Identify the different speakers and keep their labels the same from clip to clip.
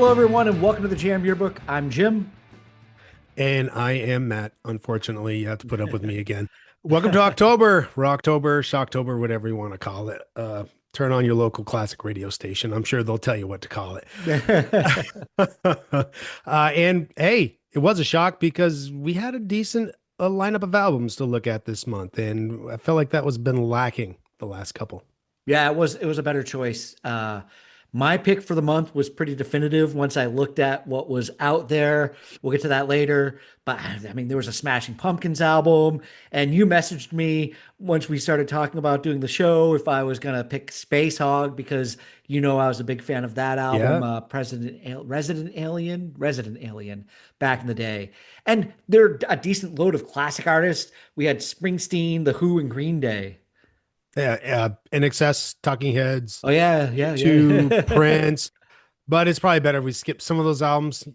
Speaker 1: Hello, everyone, and welcome to the Jam Yearbook. I'm Jim.
Speaker 2: And I am Matt. Unfortunately, you have to put up with me again. Welcome to October, Rocktober, Shocktober, whatever you want to call it. Turn on your local classic radio station. I'm sure they'll tell you what to call it. And hey, it was a shock because we had a decent lineup of albums to look at this month, and I felt like that was been lacking the last couple.
Speaker 1: Yeah, it was a better choice. My pick for the month was pretty definitive once I looked at what was out there. We'll get to that later. But I mean, there was a Smashing Pumpkins album, and you messaged me once we started talking about doing the show if I was gonna pick Space Hog because I was a big fan of that album,
Speaker 2: Yeah,
Speaker 1: Resident Alien back in the day. And they're a decent load of classic artists. We had Springsteen, The Who, and Green Day.
Speaker 2: yeah, NXS, Talking Heads,
Speaker 1: Oh yeah, yeah,
Speaker 2: U2,
Speaker 1: yeah.
Speaker 2: Prince. But it's probably better if we skip some of those albums.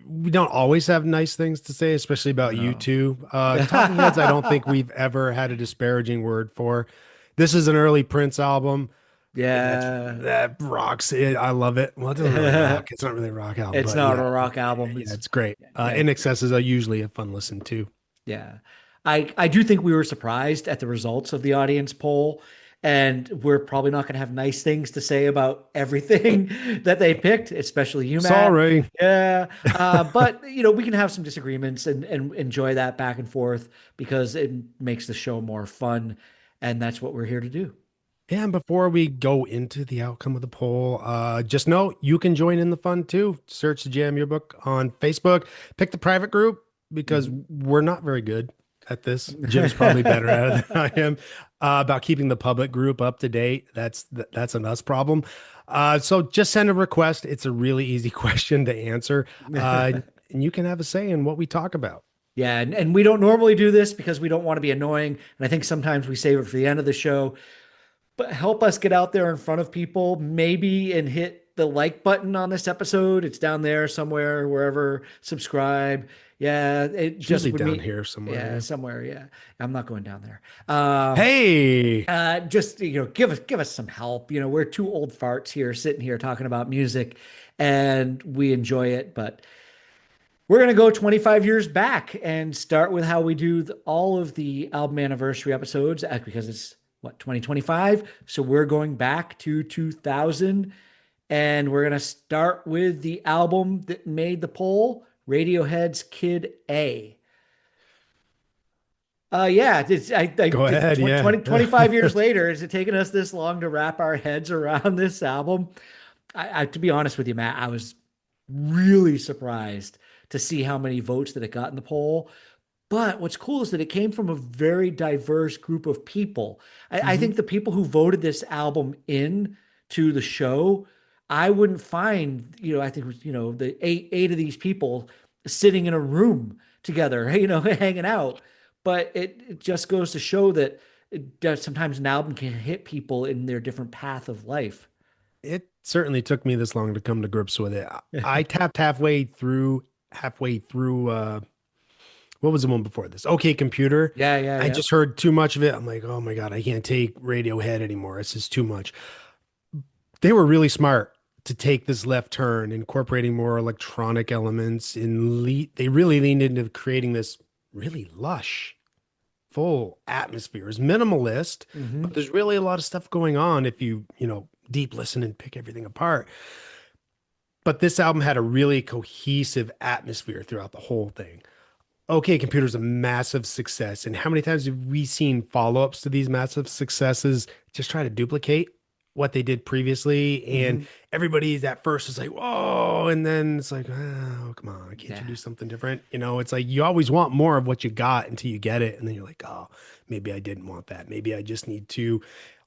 Speaker 2: We don't always have nice things to say, especially about you
Speaker 1: No.
Speaker 2: two. Talking Heads, I don't think we've ever had a disparaging word for. This is an early Prince album.
Speaker 1: Yeah.
Speaker 2: That rocks it. I love it. Well, it doesn't really rock. It's not really a rock album,
Speaker 1: It's
Speaker 2: but
Speaker 1: not
Speaker 2: yeah,
Speaker 1: a rock album.
Speaker 2: yeah,
Speaker 1: It's
Speaker 2: it's great.
Speaker 1: yeah,
Speaker 2: NXS is usually a fun listen too.
Speaker 1: yeah. I do think we were surprised at the results of the audience poll, and we're probably not going to have nice things to say about everything that they picked, especially you, Matt.
Speaker 2: Sorry.
Speaker 1: Yeah. But we can have some disagreements and enjoy that back and forth because it makes the show more fun, and that's what we're here to do.
Speaker 2: And before we go into the outcome of the poll, just know you can join in the fun too. Search the Jam Yearbook on Facebook. Pick the private group because
Speaker 1: Mhm.
Speaker 2: we're not very good at this. Jim's probably better at it than I am about keeping the public group up to date. That's an us problem. So just send a request. It's a really easy question to answer, and you can have a say in what we talk about.
Speaker 1: Yeah, and we don't normally do this because we don't want to be annoying. And I think sometimes we save it for the end of the show. But help us get out there in front of people, maybe and hit the like button on this episode. It's down there somewhere, wherever. Subscribe. Yeah, it
Speaker 2: It's
Speaker 1: just
Speaker 2: usually
Speaker 1: would
Speaker 2: down
Speaker 1: mean,
Speaker 2: here somewhere.
Speaker 1: yeah,
Speaker 2: Yeah.
Speaker 1: somewhere. Yeah, I'm not going down there.
Speaker 2: Hey,
Speaker 1: Just give us some help. We're two old farts here, sitting here talking about music, and we enjoy it, but we're going to go 25 years back and start with how we do all of the album anniversary episodes because it's what 2025. So we're going back to 2000 and we're going to start with the album that made the poll, Radiohead's Kid A. Yeah,
Speaker 2: go ahead. Yeah.
Speaker 1: 25 years later, is it taking us this long to wrap our heads around this album? To be honest with you, Matt, I was really surprised to see how many votes that it got in the poll. But what's cool is that it came from a very diverse group of people. I
Speaker 2: Mhm.
Speaker 1: think the people who voted this album in to the show, I wouldn't find, I think, the eight of these people sitting in a room together, hanging out. But it just goes to show that sometimes an album can hit people in their different path of life.
Speaker 2: It certainly took me this long to come to grips with it. I tapped halfway through what was the one before this? Okay, Computer.
Speaker 1: Yeah, yeah,
Speaker 2: I
Speaker 1: yeah.
Speaker 2: just heard too much of it. I'm like, "Oh my God, I can't take Radiohead anymore. This is too much." They were really smart to take this left turn, incorporating more electronic elements and they really leaned into creating this really lush, full atmosphere. It's minimalist, but
Speaker 1: Hmm.
Speaker 2: there's really a lot of stuff going on if you deep listen and pick everything apart. But this album had a really cohesive atmosphere throughout the whole thing. Okay, Computer's a massive success. And how many times have we seen follow-ups to these massive successes just try to duplicate what they did previously? And
Speaker 1: Hmm.
Speaker 2: everybody at first is like, whoa. And then it's like, oh, come on, can't you
Speaker 1: Yeah.
Speaker 2: do something different? It's like you always want more of what you got until you get it. And then you're like, oh, maybe I didn't want that. Maybe I just need to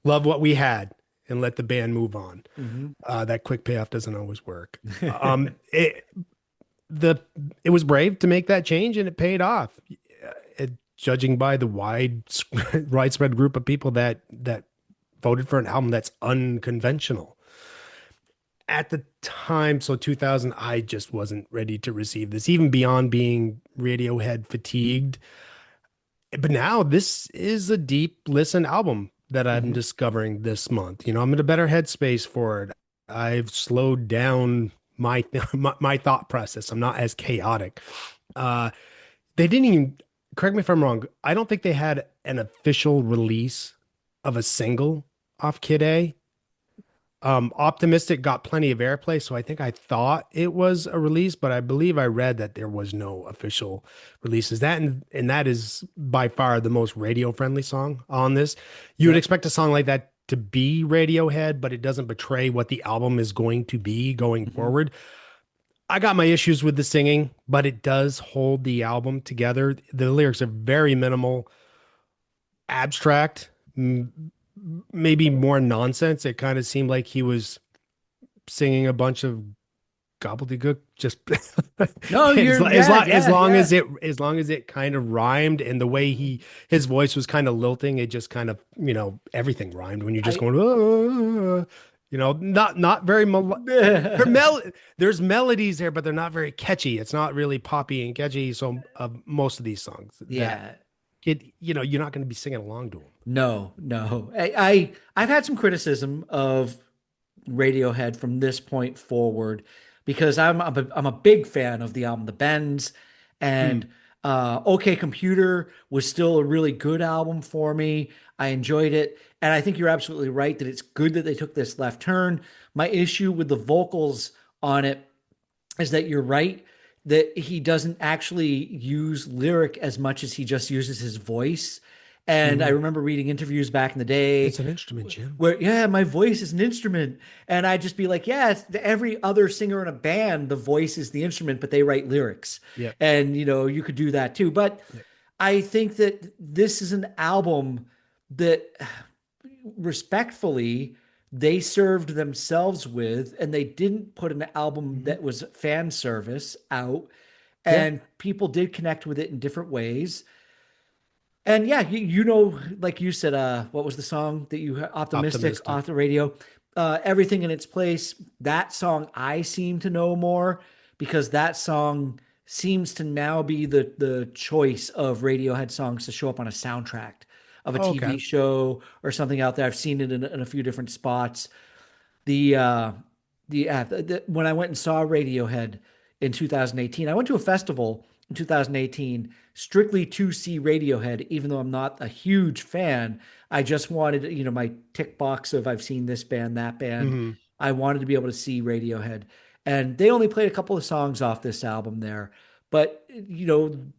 Speaker 2: love what we had and let the band move on.
Speaker 1: Hmm.
Speaker 2: That quick payoff doesn't always work. It, the it was brave to make that change and it paid off. Judging by the widespread group of people that voted for an album that's unconventional at the time, so 2000, I just wasn't ready to receive this, even beyond being Radiohead fatigued. But now this is a deep listen album that I'm
Speaker 1: Hmm.
Speaker 2: discovering this month. I'm in a better headspace for it. I've slowed down my my thought process. I'm not as chaotic. Uh, they didn't even, correct me if I'm wrong. I don't think they had an official release of a single off Kid A. Optimistic got plenty of airplay, so I think I thought it was a release, but I believe I read that there was no official releases. And that is by far the most radio friendly song on this. You would
Speaker 1: Yep.
Speaker 2: expect a song like that to be Radiohead, but it doesn't betray what the album is going to be going
Speaker 1: Mhm.
Speaker 2: forward. I got my issues with the singing, but it does hold the album together. The lyrics are very minimal, abstract, maybe more nonsense. It kind of seemed like he was singing a bunch of gobbledygook just
Speaker 1: No,
Speaker 2: as,
Speaker 1: you're
Speaker 2: as
Speaker 1: yeah,
Speaker 2: long as
Speaker 1: yeah,
Speaker 2: long
Speaker 1: yeah.
Speaker 2: as it kind of rhymed, and the way
Speaker 1: Mhm.
Speaker 2: his voice was kind of lilting, it just kind of, everything rhymed when you're just
Speaker 1: I
Speaker 2: going, "Ah," not very there's melodies there, but they're not very catchy. It's not really poppy and catchy. So most of these songs that
Speaker 1: yeah.
Speaker 2: you're not going to be singing along to them.
Speaker 1: No, no. I've had some criticism of Radiohead from this point forward because I'm a big fan of the album The Bends,
Speaker 2: Mm,
Speaker 1: and OK Computer was still a really good album for me. I enjoyed it, and I think you're absolutely right that it's good that they took this left turn. My issue with the vocals on it is that you're right that he doesn't actually use lyric as much as he just uses his voice. And I
Speaker 2: mhm.
Speaker 1: remember reading interviews back in the day
Speaker 2: It's an instrument, Jim.
Speaker 1: where, yeah, my voice is an instrument. And I'd just be like, yeah, every other singer in a band, the voice is the instrument, but they write lyrics.
Speaker 2: Yep.
Speaker 1: And, you could do that too. But
Speaker 2: Yep.
Speaker 1: I think that this is an album that respectfully they served themselves with, and they didn't put an album
Speaker 2: Mhm.
Speaker 1: that was fan service out,
Speaker 2: Yeah.
Speaker 1: and people did connect with it in different ways. And yeah, like you said, what was the song that you optimistic
Speaker 2: Optimistic.
Speaker 1: off the radio? Everything in its place. That song I seem to know more because that song seems to now be the choice of Radiohead songs to show up on a soundtrack of a
Speaker 2: Oh,
Speaker 1: TV
Speaker 2: okay.
Speaker 1: show or something out there. I've seen it in a few different spots. The uh when I went and saw Radiohead in 2018, I went to a festival in 2018 strictly to see Radiohead, even though I'm not a huge fan. I just wanted, my tick box of I've seen this band, that band.
Speaker 2: Hmm.
Speaker 1: I wanted to be able to see Radiohead. And they only played a couple of songs off this album there. But,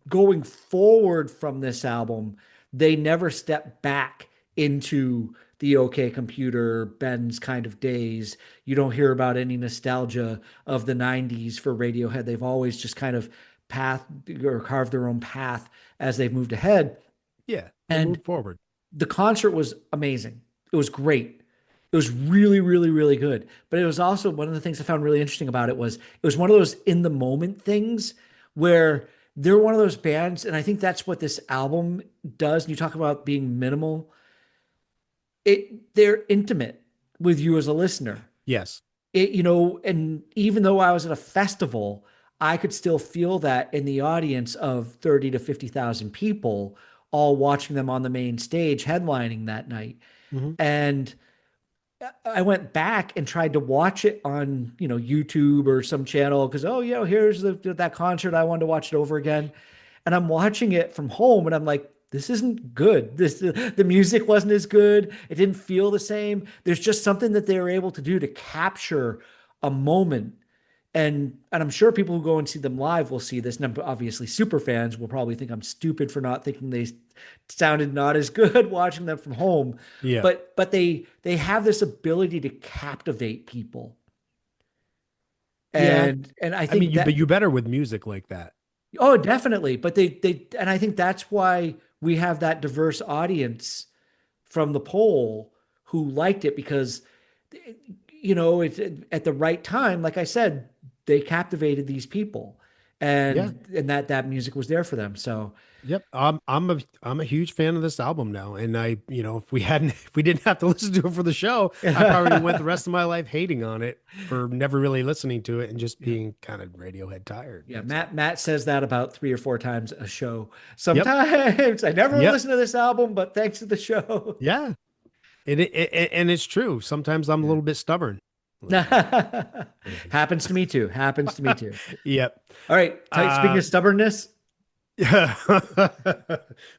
Speaker 1: going forward from this album, they never stepped back into the OK Computer, Ben's kind of days. You don't hear about any nostalgia of the 90s for Radiohead. They've always just kind of path or carved their own path as they've moved ahead.
Speaker 2: Yeah, they
Speaker 1: And
Speaker 2: move forward.
Speaker 1: the concert was amazing. It was great. It was really, really, really good. But it was also one of the things I found really interesting about it was one of those in the moment things where they're one of those bands, and I think that's what this album does. And you talk about being minimal, they're intimate with you as a listener.
Speaker 2: Yes.
Speaker 1: And even though I was at a festival, I could still feel that in the audience of 30 to 50,000 people all watching them on the main stage headlining that night.
Speaker 2: Hmm.
Speaker 1: And I went back and tried to watch it on, YouTube or some channel because, oh, here's that concert. I wanted to watch it over again. And I'm watching it from home and I'm like, this isn't good. The music wasn't as good. It didn't feel the same. There's just something that they were able to do to capture a moment. And I'm sure people who go and see them live will see this. And obviously super fans will probably think I'm stupid for not thinking they sounded not as good watching them from home.
Speaker 2: Yeah.
Speaker 1: But they have this ability to captivate people.
Speaker 2: Yeah.
Speaker 1: And I
Speaker 2: I mean,
Speaker 1: think that
Speaker 2: you better with music like that.
Speaker 1: oh, definitely. But and I think that's why we have that diverse audience from the poll who liked it because, it's at the right time. Like I said, they captivated these people,
Speaker 2: Yeah.
Speaker 1: and that music was there for them. So,
Speaker 2: Yep. I'm a huge fan of this album now. And if we didn't have to listen to it for the show, I probably went the
Speaker 1: yeah,
Speaker 2: rest of my life hating on it for never really listening to it and just being kind of Radiohead tired.
Speaker 1: yeah.
Speaker 2: So,
Speaker 1: Matt says that about 3 or 4 times a show.
Speaker 2: yep.
Speaker 1: Sometimes I never
Speaker 2: Yep.
Speaker 1: listen to this album, but thanks to the show.
Speaker 2: Yeah. And it's true. Sometimes I'm a
Speaker 1: Yeah.
Speaker 2: little bit stubborn.
Speaker 1: Happens to me too. Happens to me too.
Speaker 2: Yep.
Speaker 1: All right. Speaking
Speaker 2: Uh,
Speaker 1: of stubbornness,
Speaker 2: yeah.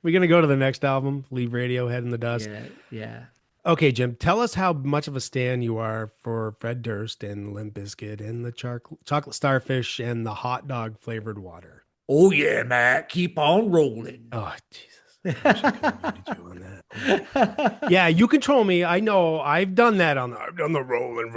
Speaker 2: We're gonna go to the next album, leave Radiohead in the dust.
Speaker 1: yeah, yeah.
Speaker 2: Okay, Jim, tell us how much of a stan you are for Fred Durst and Limp Bizkit and the chocolate starfish and the hot dog flavored water.
Speaker 1: Oh yeah, Matt. Keep on rolling.
Speaker 2: Oh, Jesus. I wish I could have muted you on that. Oh my God. Yeah, you control me. I know I've done that I've done the rolling,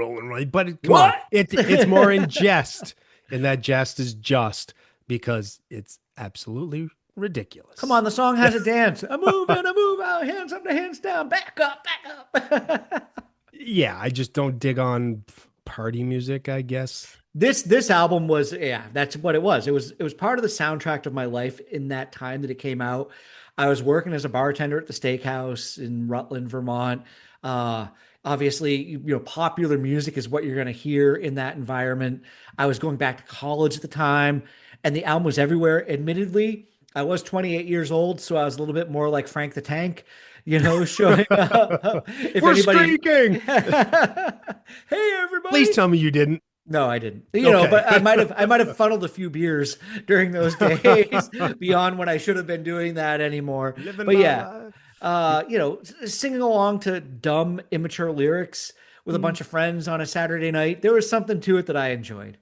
Speaker 2: but come on.
Speaker 1: What?
Speaker 2: It's more in jest. And that jest is just because it's absolutely
Speaker 1: Come
Speaker 2: ridiculous.
Speaker 1: on, the song has a dance. A move in, a move out, hands up to hands down, back up, back up.
Speaker 2: Yeah, I just don't dig on party music, I guess.
Speaker 1: This album was, yeah, that's what it was. It was part of the soundtrack of my life in that time that it came out. I was working as a bartender at the steakhouse in Rutland, Vermont. Uh Obviously, popular music is what you're going to hear in that environment. I was going back to college at the time, and the album was everywhere. Admittedly, I was 28 years old, so I was a little bit more like Frank the Tank, showing up. If
Speaker 2: We're
Speaker 1: anybody,
Speaker 2: streaking.
Speaker 1: hey
Speaker 2: Please
Speaker 1: everybody.
Speaker 2: tell me you didn't.
Speaker 1: No, I didn't.
Speaker 2: Okay.
Speaker 1: But I might have funneled a few beers during those days beyond when I should have been doing that anymore.
Speaker 2: Living
Speaker 1: But
Speaker 2: my
Speaker 1: yeah,
Speaker 2: life.
Speaker 1: singing along to dumb, immature lyrics with a
Speaker 2: Mm.
Speaker 1: bunch of friends on a Saturday night, there was something to it that I enjoyed.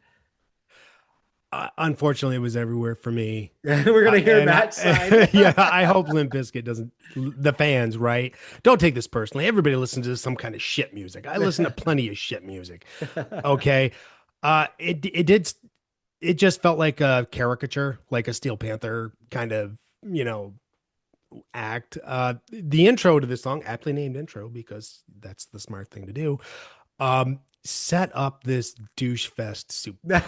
Speaker 2: Unfortunately, it was everywhere for me.
Speaker 1: We're gonna hear
Speaker 2: And
Speaker 1: Matt's side.
Speaker 2: yeah, I hope Limp Bizkit doesn't, the fans, right? Don't take this personally. Everybody listens to some kind of shit music. I listen to plenty of shit music. Okay. It just felt like a caricature, like a Steel Panther kind of, you know, act. The intro to this song, aptly named intro, because that's the smart thing to do, set up this douche fest superb.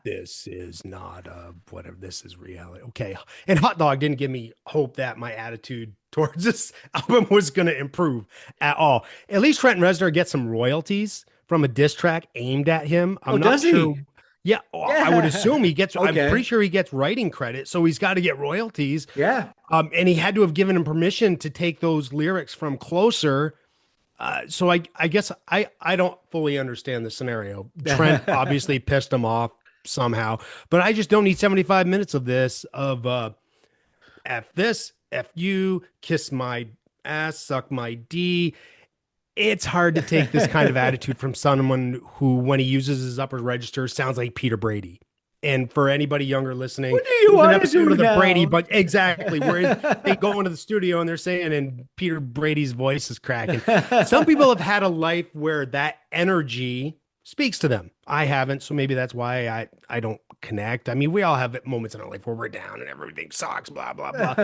Speaker 2: This is not whatever, this is reality. Okay. And Hot Dog didn't give me hope that my attitude towards this album was going to improve at all. At least Trent Reznor gets some royalties from a diss track aimed at him.
Speaker 1: Oh,
Speaker 2: I'm not
Speaker 1: does
Speaker 2: sure.
Speaker 1: he?
Speaker 2: Yeah, I would assume he
Speaker 1: Yeah.
Speaker 2: gets, I'm pretty
Speaker 1: Okay.
Speaker 2: sure he gets writing credit, so he's got to get royalties.
Speaker 1: Yeah.
Speaker 2: And he had to have given him permission to take those lyrics from Closer. So I guess I don't fully understand the scenario. Trent obviously pissed him off somehow, but I just don't need 75 minutes of this of F this, F you, kiss my ass, suck my D. It's hard to take this kind of attitude from someone who, when he uses his upper register, sounds like Peter Brady. And for anybody younger listening,
Speaker 1: What do you
Speaker 2: there's an
Speaker 1: want to
Speaker 2: episode
Speaker 1: do
Speaker 2: of the Brady,
Speaker 1: now?
Speaker 2: but exactly where they go into the studio and they're saying, and Peter Brady's voice is cracking. Some people have had a life where that energy speaks to them. I haven't, so maybe that's why I don't connect. I mean, we all have moments in our life where we're down and everything sucks, blah blah blah.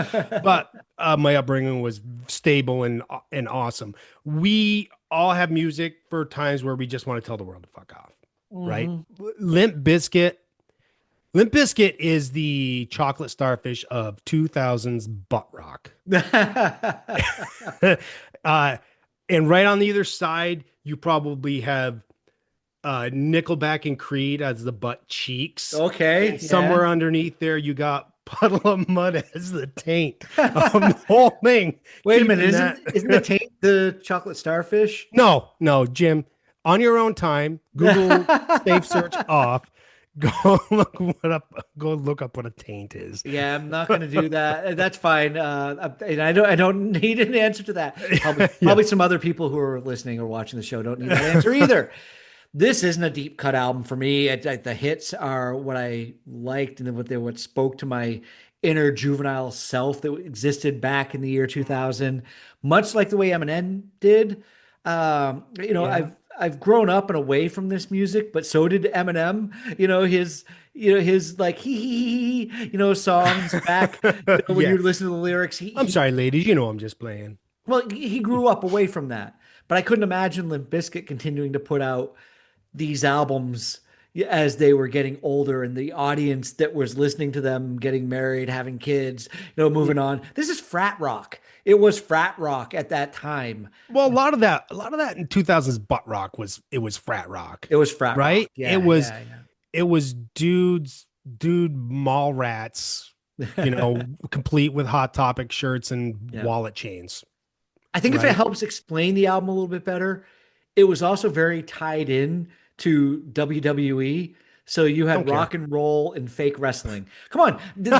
Speaker 2: But my upbringing was stable and awesome. We all have music for times where we just want to tell the world to fuck off, right?
Speaker 1: Mhm.
Speaker 2: Limp Bizkit Limp Bizkit is the chocolate starfish of 2000s butt rock. uh, and right on the either side, you probably have Nickelback and Creed as the butt cheeks.
Speaker 1: Okay.
Speaker 2: And somewhere
Speaker 1: Yeah.
Speaker 2: underneath there, you got Puddle of Mud as the taint. The whole thing.
Speaker 1: Wait a minute,
Speaker 2: Keeping
Speaker 1: isn't
Speaker 2: that.
Speaker 1: isn't the taint the chocolate starfish?
Speaker 2: No, no, Jim. On your own time, Google safe search off. Go look what up. Go look up what a taint is.
Speaker 1: Yeah, I'm not going to do that. That's fine. And I don't need an answer to that. Probably,
Speaker 2: Yeah.
Speaker 1: probably some other people who are listening or watching the show don't need that answer either. This isn't a deep cut album for me. The hits are what I liked and what spoke to my inner juvenile self that existed back in the year 2000, much like the way Eminem did.
Speaker 2: Yeah.
Speaker 1: I've grown up and away from this music, but so did Eminem. His like songs back. When
Speaker 2: Yeah.
Speaker 1: you listen to the lyrics, he,
Speaker 2: I'm
Speaker 1: he
Speaker 2: sorry, ladies. You know I'm just playing.
Speaker 1: well, he grew up away from that. But I couldn't imagine Limp Bizkit continuing to put out these albums as they were getting older and the audience that was listening to them getting married, having kids, moving on. This is frat rock. It was frat rock at that time.
Speaker 2: Well, a lot of that in 2000s butt rock was frat rock,
Speaker 1: It was frat rock.
Speaker 2: right?
Speaker 1: Yeah, yeah,
Speaker 2: It was dude mall rats, complete with Hot Topic shirts and
Speaker 1: yeah.
Speaker 2: wallet chains,
Speaker 1: I think if it
Speaker 2: right?
Speaker 1: helps explain the album a little bit better, it was also very tied in to WWE. So you
Speaker 2: Don't
Speaker 1: had
Speaker 2: care.
Speaker 1: rock and roll and fake wrestling. Come on, the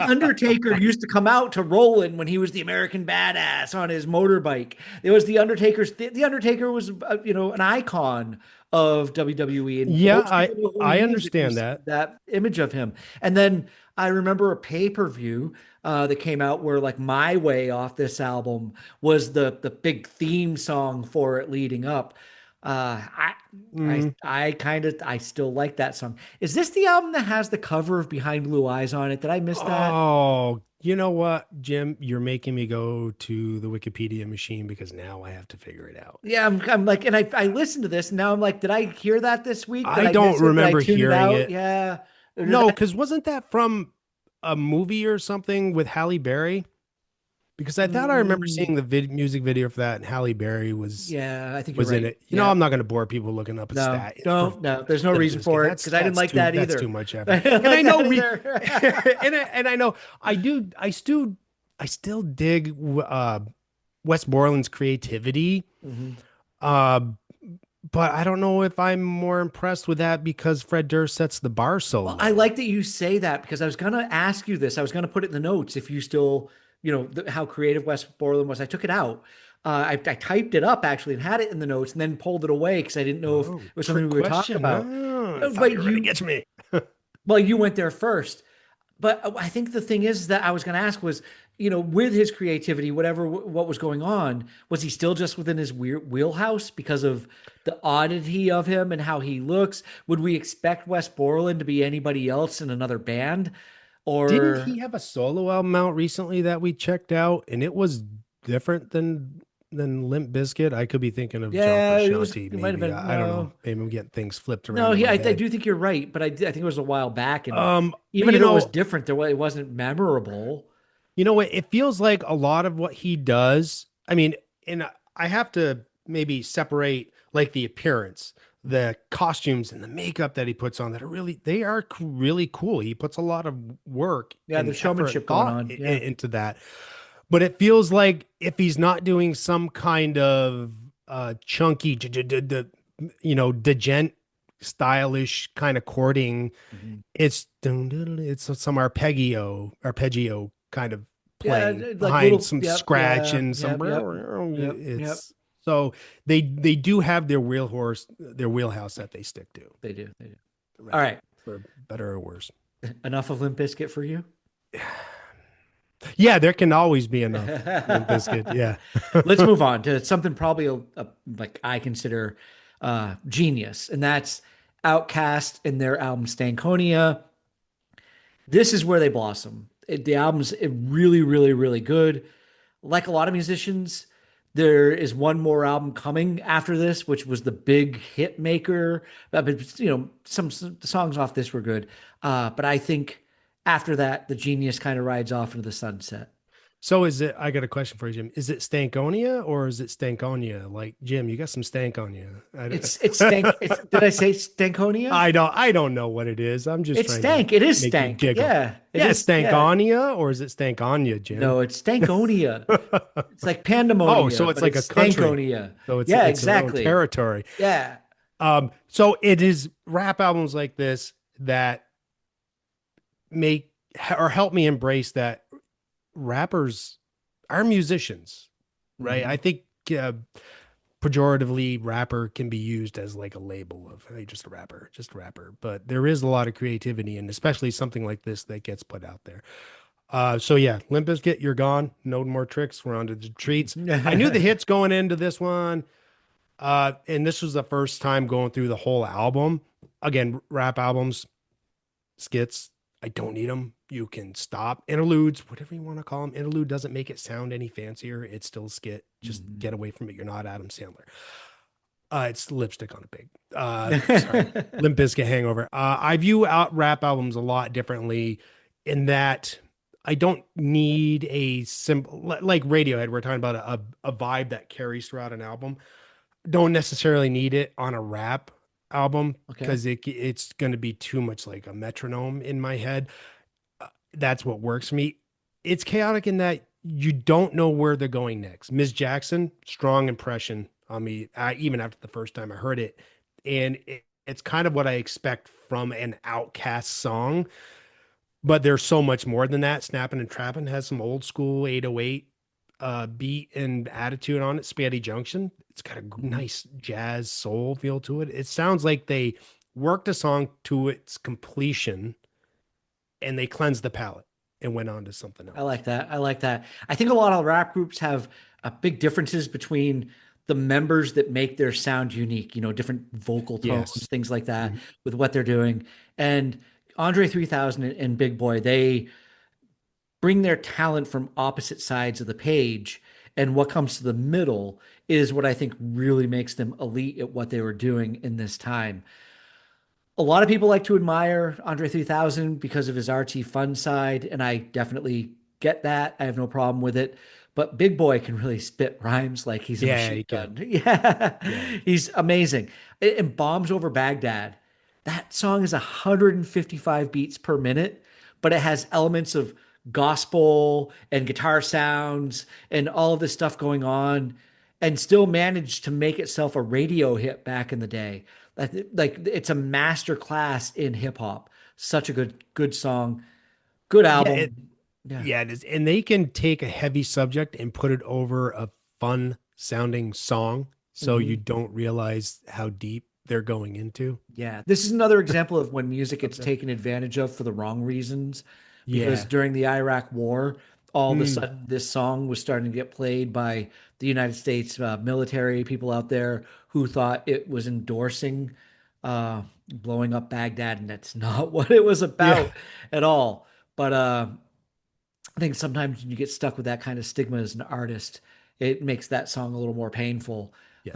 Speaker 1: Undertaker used to come out to Rollin when he was the American Badass on his motorbike. It was the Undertaker was an icon of WWE, and
Speaker 2: Yeah,
Speaker 1: most people know who
Speaker 2: I
Speaker 1: he is if you
Speaker 2: understand
Speaker 1: see
Speaker 2: that.
Speaker 1: that image of him. And then I remember a pay-per-view that came out where like My Way off this album was the big theme song for it leading up. Uh, I
Speaker 2: Mm.
Speaker 1: I still like that song. Is this the album that has the cover of Behind Blue Eyes on it? Did I miss that?
Speaker 2: Oh, you know what, Jim? You're making me go to the Wikipedia machine because now I have to figure it out.
Speaker 1: Yeah, I'm like, and I listened to this and now I'm like, did I hear that this week? Did
Speaker 2: I
Speaker 1: I
Speaker 2: don't
Speaker 1: miss it? Did I
Speaker 2: remember
Speaker 1: tune it
Speaker 2: hearing
Speaker 1: out?
Speaker 2: it.
Speaker 1: Yeah. Or did
Speaker 2: No,
Speaker 1: that?
Speaker 2: because wasn't that from a movie or something with Halle Berry? Because I thought I remember
Speaker 1: Mm,
Speaker 2: seeing the music video for that, and Halle Berry
Speaker 1: yeah, I think you're
Speaker 2: was in
Speaker 1: right.
Speaker 2: it. You know,
Speaker 1: Yeah.
Speaker 2: I'm not going to bore people looking up a
Speaker 1: No,
Speaker 2: stat for
Speaker 1: no. There's no
Speaker 2: Limp
Speaker 1: reason
Speaker 2: Bizkit.
Speaker 1: for it because I didn't like that
Speaker 2: That's too
Speaker 1: either.
Speaker 2: much
Speaker 1: I
Speaker 2: effort.
Speaker 1: didn't
Speaker 2: And I
Speaker 1: like
Speaker 2: know
Speaker 1: that
Speaker 2: we
Speaker 1: either.
Speaker 2: and I know I still dig Wes Borland's creativity.
Speaker 1: Mhm.
Speaker 2: Uh, but I don't know if I'm more impressed with that because Fred Durst sets the bar so
Speaker 1: Well, I
Speaker 2: low.
Speaker 1: like that you say that because I was gonna ask you this. I was gonna put it in the notes if you still, how creative Wes Borland was. I took it out. I typed it up actually and had it in the notes and then pulled it away because I didn't know if it
Speaker 2: Oh,
Speaker 1: was something
Speaker 2: trick
Speaker 1: we would talk
Speaker 2: question.
Speaker 1: about.
Speaker 2: Oh, I thought
Speaker 1: But
Speaker 2: you were going to
Speaker 1: you,
Speaker 2: get me.
Speaker 1: well, you went there first. But I think the thing is that I was going to ask was, with his creativity, whatever what was going on, was he still just within his weird wheelhouse because of the oddity of him and how he looks? Would we expect Wes Borland to be anybody else in another band?
Speaker 2: Didn't
Speaker 1: Or
Speaker 2: he have a solo album out recently that we checked out and it was different than Limp Bizkit? I could be thinking of John
Speaker 1: yeah,
Speaker 2: Frusciante,
Speaker 1: it might have
Speaker 2: maybe.
Speaker 1: been
Speaker 2: I don't know.
Speaker 1: no,
Speaker 2: Maybe I'm getting things flipped
Speaker 1: no.
Speaker 2: around in my
Speaker 1: I
Speaker 2: head.
Speaker 1: do think you're right, but I think it was a while back, and
Speaker 2: But
Speaker 1: even if it was different, it wasn't memorable.
Speaker 2: you know what? It feels like a lot of what he does. I mean, and I have to maybe separate like the appearance, the costumes, and the makeup that he puts on that are they are really cool. He puts a lot of work
Speaker 1: Yeah,
Speaker 2: and
Speaker 1: there's
Speaker 2: effort and
Speaker 1: showmanship going
Speaker 2: thought
Speaker 1: on. Yeah.
Speaker 2: into that. But it feels like if he's not doing some kind of chunky, degent, stylish kind of chording,
Speaker 1: Mhm.
Speaker 2: it's some arpeggio kind of
Speaker 1: Yeah,
Speaker 2: playing
Speaker 1: like
Speaker 2: behind
Speaker 1: little,
Speaker 2: some
Speaker 1: yep,
Speaker 2: scratch
Speaker 1: yeah,
Speaker 2: and some
Speaker 1: yep, yep, yep, yep.
Speaker 2: it's so they do have their wheelhouse that they stick to,
Speaker 1: They do, they do. All
Speaker 2: right?
Speaker 1: right,
Speaker 2: For better or worse.
Speaker 1: enough of Limp Bizkit for you.
Speaker 2: Yeah, there can always be enough Limp Bizkit. Yeah.
Speaker 1: Let's move on to something probably like I consider genius, and that's Outkast and their album Stankonia. This is where they blossom. The album's really, really, really good. Like a lot of musicians, there is one more album coming after this, which was the big hit maker. But some songs off this were good. But I think after that, the genius kind of rides off into the sunset.
Speaker 2: So is it? I got a question for you, Jim. Is it Stankonia or is it Stankonia? Like Jim, you got some stank on you.
Speaker 1: It's stank. Did I say Stankonia?
Speaker 2: I don't know what it is. I'm just
Speaker 1: It's
Speaker 2: trying to
Speaker 1: stank. It is
Speaker 2: make you
Speaker 1: stank.
Speaker 2: giggle.
Speaker 1: Yeah, it
Speaker 2: Yeah, it's
Speaker 1: is. Yeah.
Speaker 2: Stankonia or is it Stankonia, Jim?
Speaker 1: No, it's Stankonia. It's like
Speaker 2: Oh, so
Speaker 1: Pandemonia,
Speaker 2: it's
Speaker 1: but
Speaker 2: like a
Speaker 1: it's
Speaker 2: country.
Speaker 1: Stankonia.
Speaker 2: So
Speaker 1: Yeah,
Speaker 2: it's their own
Speaker 1: exactly.
Speaker 2: territory.
Speaker 1: Yeah.
Speaker 2: So it is rap albums like this that make or help me embrace that rappers are musicians, right? I
Speaker 1: Hmm.
Speaker 2: think uh, pejoratively rapper can be used as like a label of hey, just a rapper, but there is a lot of creativity and especially something like this that gets put out there. So yeah, Limp Bizkit, you're gone. No more tricks. We're on to the treats. I knew the hits going into this one. And this was the first time going through the whole album. Again, rap albums, skits. I don't need them. You can stop interludes, whatever you want to call them. Interlude doesn't make it sound any fancier. It's still a skit. Just get away from it. You're not Adam Sandler. It's lipstick on a pig. Sorry, Limp Bizkit hangover. I view out rap albums a lot differently in that I don't need a simple like Radiohead. We're talking about a vibe that carries throughout an album. Don't necessarily need it on a rap album
Speaker 1: Okay.
Speaker 2: because it's going to be too much like a metronome in my head. That's what works for me. It's chaotic in that you don't know where they're going next. Ms. Jackson, strong impression on me, even after the first time I heard it. And it's kind of what I expect from an Outkast song, but there's so much more than that. Snapping and Trapping has some old school 808 beat and attitude on it. Spaghetti Junction, it's got a
Speaker 1: Mhm.
Speaker 2: nice jazz soul feel to it. It sounds like they worked a song to its completion and they cleansed the palate and went on to something
Speaker 1: I
Speaker 2: else.
Speaker 1: like that. I like that. I think a lot of rap groups have big differences between the members that make their sound unique, different vocal tones,
Speaker 2: Yes.
Speaker 1: things like that
Speaker 2: Mhm.
Speaker 1: with what they're doing. And Andre 3000 and Big Boy, they bring their talent from opposite sides of the page. And what comes to the middle is what I think really makes them elite at what they were doing in this time. A lot of people like to admire Andre 3000 because of his artsy fun side, and I definitely get that. I have no problem with it. But Big Boy can really spit rhymes like he's a
Speaker 2: Yeah,
Speaker 1: machine
Speaker 2: you can.
Speaker 1: gun. Yeah,
Speaker 2: Yeah.
Speaker 1: he's amazing. And Bombs Over Baghdad, that song is 155 beats per minute, but it has elements of gospel and guitar sounds and all of this stuff going on, and still managed to make itself a radio hit back in the day. Like it's a master class in hip hop. Such a good song, good
Speaker 2: Yeah,
Speaker 1: album. Yeah.
Speaker 2: yeah, it is. And they can take a heavy subject and put it over a fun sounding song so you
Speaker 1: Mhm.
Speaker 2: don't realize how deep they're going into
Speaker 1: Yeah, this is another example of when
Speaker 2: the
Speaker 1: music gets
Speaker 2: subject.
Speaker 1: taken advantage of for the wrong reasons. Because
Speaker 2: Yeah.
Speaker 1: during the Iraq War, all of a
Speaker 2: Mm,
Speaker 1: sudden this song was starting to get played by the United States military people out there who thought it was endorsing uh, blowing up Baghdad, and that's not what it was
Speaker 2: yeah.
Speaker 1: about at all. But I think sometimes when you get stuck with that kind of stigma as an artist, it makes that song a little more painful,
Speaker 2: Yes.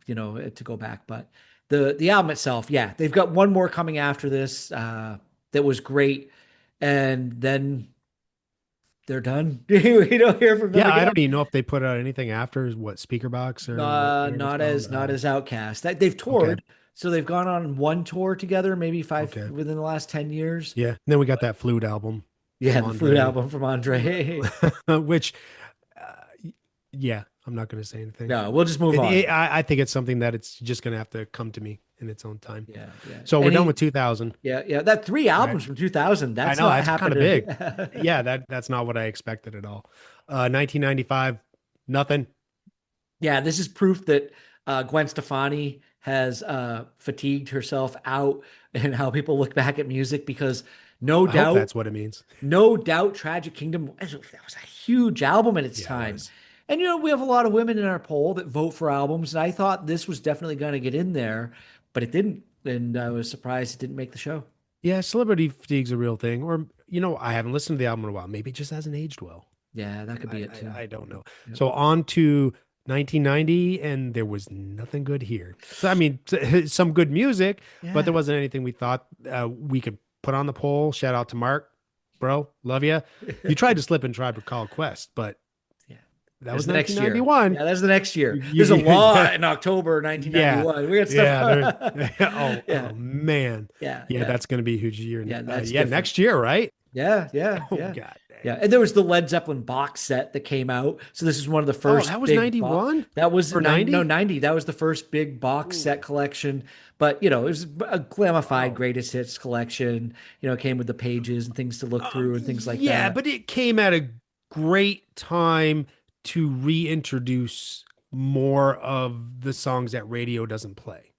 Speaker 1: to go back. But the album itself, yeah, they've got one more coming after this that was great, and then they're done. We don't hear from them
Speaker 2: Yeah, I
Speaker 1: again.
Speaker 2: don't even know if they put out anything after what Speaker Box or whatever it's called.
Speaker 1: Not as Outkast. They've
Speaker 2: Okay.
Speaker 1: toured, so they've gone on one tour together, maybe five
Speaker 2: Okay.
Speaker 1: within the last 10 years.
Speaker 2: Yeah. And then we got that flute album
Speaker 1: Yeah,
Speaker 2: from
Speaker 1: the flute
Speaker 2: Andre,
Speaker 1: album from Andre.
Speaker 2: which, yeah, I'm not going to say anything.
Speaker 1: No, we'll just move on.
Speaker 2: I think it's something that it's just going to have to come to me in its own time.
Speaker 1: Yeah, yeah.
Speaker 2: So we're done with
Speaker 1: Any
Speaker 2: 2000,
Speaker 1: Yeah, yeah. That three
Speaker 2: right?
Speaker 1: albums from 2000,
Speaker 2: I
Speaker 1: that's
Speaker 2: know
Speaker 1: not
Speaker 2: that's kind of big.
Speaker 1: happening.
Speaker 2: Yeah, that's not what I expected at all. 1995, nothing.
Speaker 1: Yeah, this is proof that Gwen Stefani has fatigued herself out and how people look back at music because no
Speaker 2: I hope
Speaker 1: doubt,
Speaker 2: that's what it means.
Speaker 1: no doubt Tragic Kingdom that was a huge album in its
Speaker 2: Yeah, it
Speaker 1: time.
Speaker 2: was.
Speaker 1: And we have a lot of women in our poll that vote for albums, and I thought this was definitely going to get in there, but it didn't. And I was surprised it didn't make the show.
Speaker 2: Yeah, celebrity fatigue's a real thing. Or, I haven't listened to the album in a while. Maybe it just hasn't aged well.
Speaker 1: Yeah, that could
Speaker 2: I,
Speaker 1: be it too.
Speaker 2: I don't know.
Speaker 1: Yep.
Speaker 2: So on to 1990, and there was nothing good here. So I mean, some good music, but there
Speaker 1: Yeah.
Speaker 2: wasn't anything we thought we could put on the poll. Shout out to Mark, bro, love you. You tried to slip and try to call Quest, but
Speaker 1: Yeah.
Speaker 2: that
Speaker 1: There's
Speaker 2: was
Speaker 1: the next year.
Speaker 2: 1991.
Speaker 1: Yeah, there's the next year. There's a
Speaker 2: You-
Speaker 1: lot in October
Speaker 2: yeah,
Speaker 1: 1991. We got stuff.
Speaker 2: yeah. There's oh
Speaker 1: Yeah,
Speaker 2: man,
Speaker 1: yeah,
Speaker 2: yeah.
Speaker 1: yeah,
Speaker 2: That's gonna be a huge year.
Speaker 1: yeah. That's
Speaker 2: Yeah,
Speaker 1: different.
Speaker 2: next year, right?
Speaker 1: Yeah, yeah,
Speaker 2: Oh
Speaker 1: yeah,
Speaker 2: god dang.
Speaker 1: yeah. And there was the Led Zeppelin box set that came out. So this is one of the
Speaker 2: Oh,
Speaker 1: first
Speaker 2: that was
Speaker 1: big box.
Speaker 2: 91
Speaker 1: That was
Speaker 2: or
Speaker 1: 90, no
Speaker 2: 90.
Speaker 1: 90. That was the first big box set collection. But it was a glamified
Speaker 2: Wow.
Speaker 1: greatest hits collection. It came with the pages and things to look through and things like
Speaker 2: Yeah,
Speaker 1: that.
Speaker 2: but it came at a great time to reintroduce more of the songs that radio doesn't play,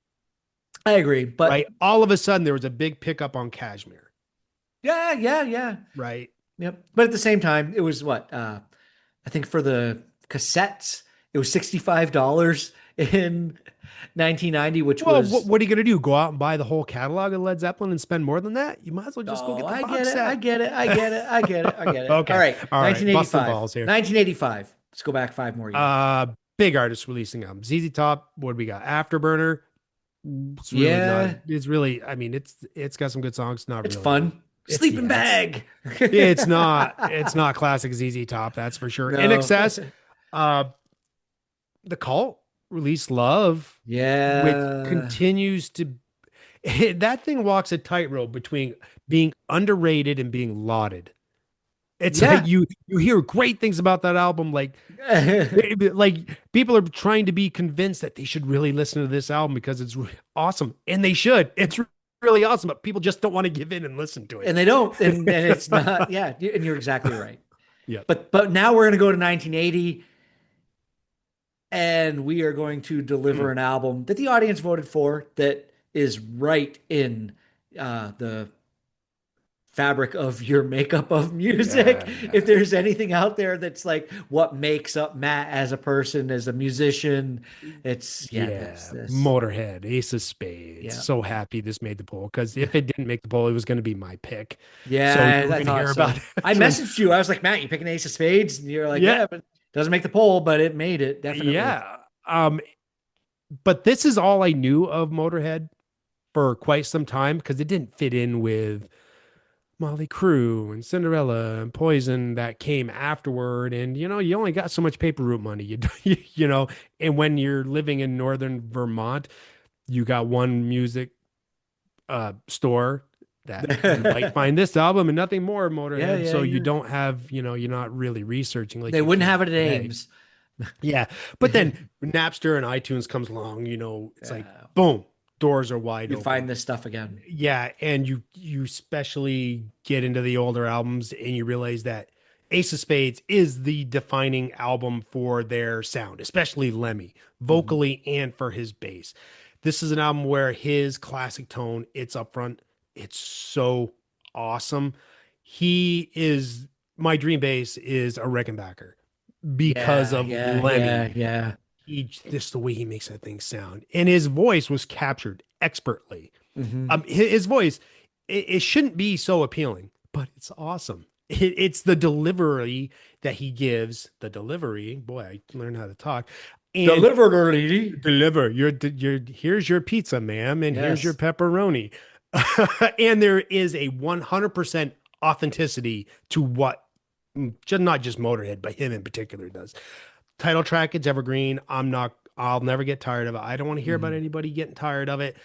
Speaker 1: I agree. But
Speaker 2: right? All of a sudden, there was a big pickup on Kashmir,
Speaker 1: yeah, yeah, yeah.
Speaker 2: right?
Speaker 1: Yep. But at the same time, it was what I think for the cassettes, it was $65 in 1990, which
Speaker 2: Well,
Speaker 1: was
Speaker 2: what are you going to do? Go out and buy the whole catalog of Led Zeppelin and spend more than that? You might as well just go
Speaker 1: oh,
Speaker 2: get the
Speaker 1: I get
Speaker 2: box
Speaker 1: it. I
Speaker 2: set.
Speaker 1: get it. I get it. I get it. I get it. All
Speaker 2: Okay.
Speaker 1: right.
Speaker 2: All right. Busting
Speaker 1: 1985.
Speaker 2: balls here.
Speaker 1: 1985. Let's go back 5 more years.
Speaker 2: Big artists releasing albums. ZZ Top, what do we got? Afterburner. It's really not.
Speaker 1: Yeah,
Speaker 2: It's really. I mean, it's got some good songs. Not
Speaker 1: it's
Speaker 2: really.
Speaker 1: fun.
Speaker 2: It's
Speaker 1: Sleeping
Speaker 2: yeah.
Speaker 1: bag.
Speaker 2: It's not. It's not classic ZZ Top. That's for sure. In
Speaker 1: No.
Speaker 2: excess. Uh, the Cult released Love, which
Speaker 1: Yeah.
Speaker 2: continues to. That thing walks a tightrope between being underrated and being lauded. It's like
Speaker 1: Yeah.
Speaker 2: you hear great things about that album, like people are trying to be convinced that they should really listen to this album because it's awesome, and they should. It's really awesome, but people just don't want to give in and listen to
Speaker 1: And
Speaker 2: it.
Speaker 1: they don't, and it's not, yeah, and you're exactly right.
Speaker 2: Yeah.
Speaker 1: But now we're gonna go to 1980, and we are going to deliver an album that the audience voted for that is right in the fabric of your makeup of music. If
Speaker 2: Yeah.
Speaker 1: there's anything out there that's like what makes up Matt as a person, as a musician, it's yeah,
Speaker 2: Yeah,
Speaker 1: this.
Speaker 2: Motorhead, Ace of Spades.
Speaker 1: Yeah.
Speaker 2: So happy this made the poll because if it didn't make the poll, it was going to be my pick. So
Speaker 1: Yeah,
Speaker 2: you were
Speaker 1: I
Speaker 2: going to
Speaker 1: thought
Speaker 2: hear about
Speaker 1: so. I
Speaker 2: it.
Speaker 1: messaged you. I was like, Matt, you picking Ace of Spades? And you're like,
Speaker 2: Yeah,
Speaker 1: yeah, but it doesn't make the poll, but it made it, definitely.
Speaker 2: yeah. But this is all I knew of Motorhead for quite some time because it didn't fit in with Molly Crew and Cinderella and Poison that came afterward. And you only got so much paper route money, And when you're living in northern Vermont, you got one music store that you might find this album and nothing more
Speaker 1: Yeah,
Speaker 2: Motorhead.
Speaker 1: yeah,
Speaker 2: So you
Speaker 1: you're
Speaker 2: don't have, you're not really researching like
Speaker 1: they
Speaker 2: you
Speaker 1: wouldn't
Speaker 2: can
Speaker 1: have it at
Speaker 2: today.
Speaker 1: Ames.
Speaker 2: Yeah. But then Napster and iTunes comes along, it's like
Speaker 1: Yeah.
Speaker 2: boom, doors are wide
Speaker 1: You
Speaker 2: open.
Speaker 1: find this stuff again.
Speaker 2: Yeah, and you especially get into the older albums and you realize that Ace of Spades is the defining album for their sound, especially Lemmy,
Speaker 1: Mhm.
Speaker 2: vocally and for his bass. This is an album where his classic tone, it's upfront, it's so awesome. He is my dream bass is a Rickenbacker because
Speaker 1: Yeah,
Speaker 2: of
Speaker 1: yeah,
Speaker 2: Lemmy.
Speaker 1: yeah, yeah.
Speaker 2: He just the way he makes that thing sound. And his voice was captured expertly.
Speaker 1: Hmm.
Speaker 2: His voice, it shouldn't be so appealing, but it's awesome. It's the delivery that he gives. The delivery, boy, I learned how to talk. And
Speaker 1: Delivered her, lady.
Speaker 2: deliver your here's your pizza, ma'am, and here's your
Speaker 1: Yes.
Speaker 2: pepperoni. And there is a 100% authenticity to what just not just Motorhead, but him in particular does. Title track, it's evergreen. I'll never get tired of it. I don't want to hear about
Speaker 1: Hmm.
Speaker 2: anybody getting tired of it.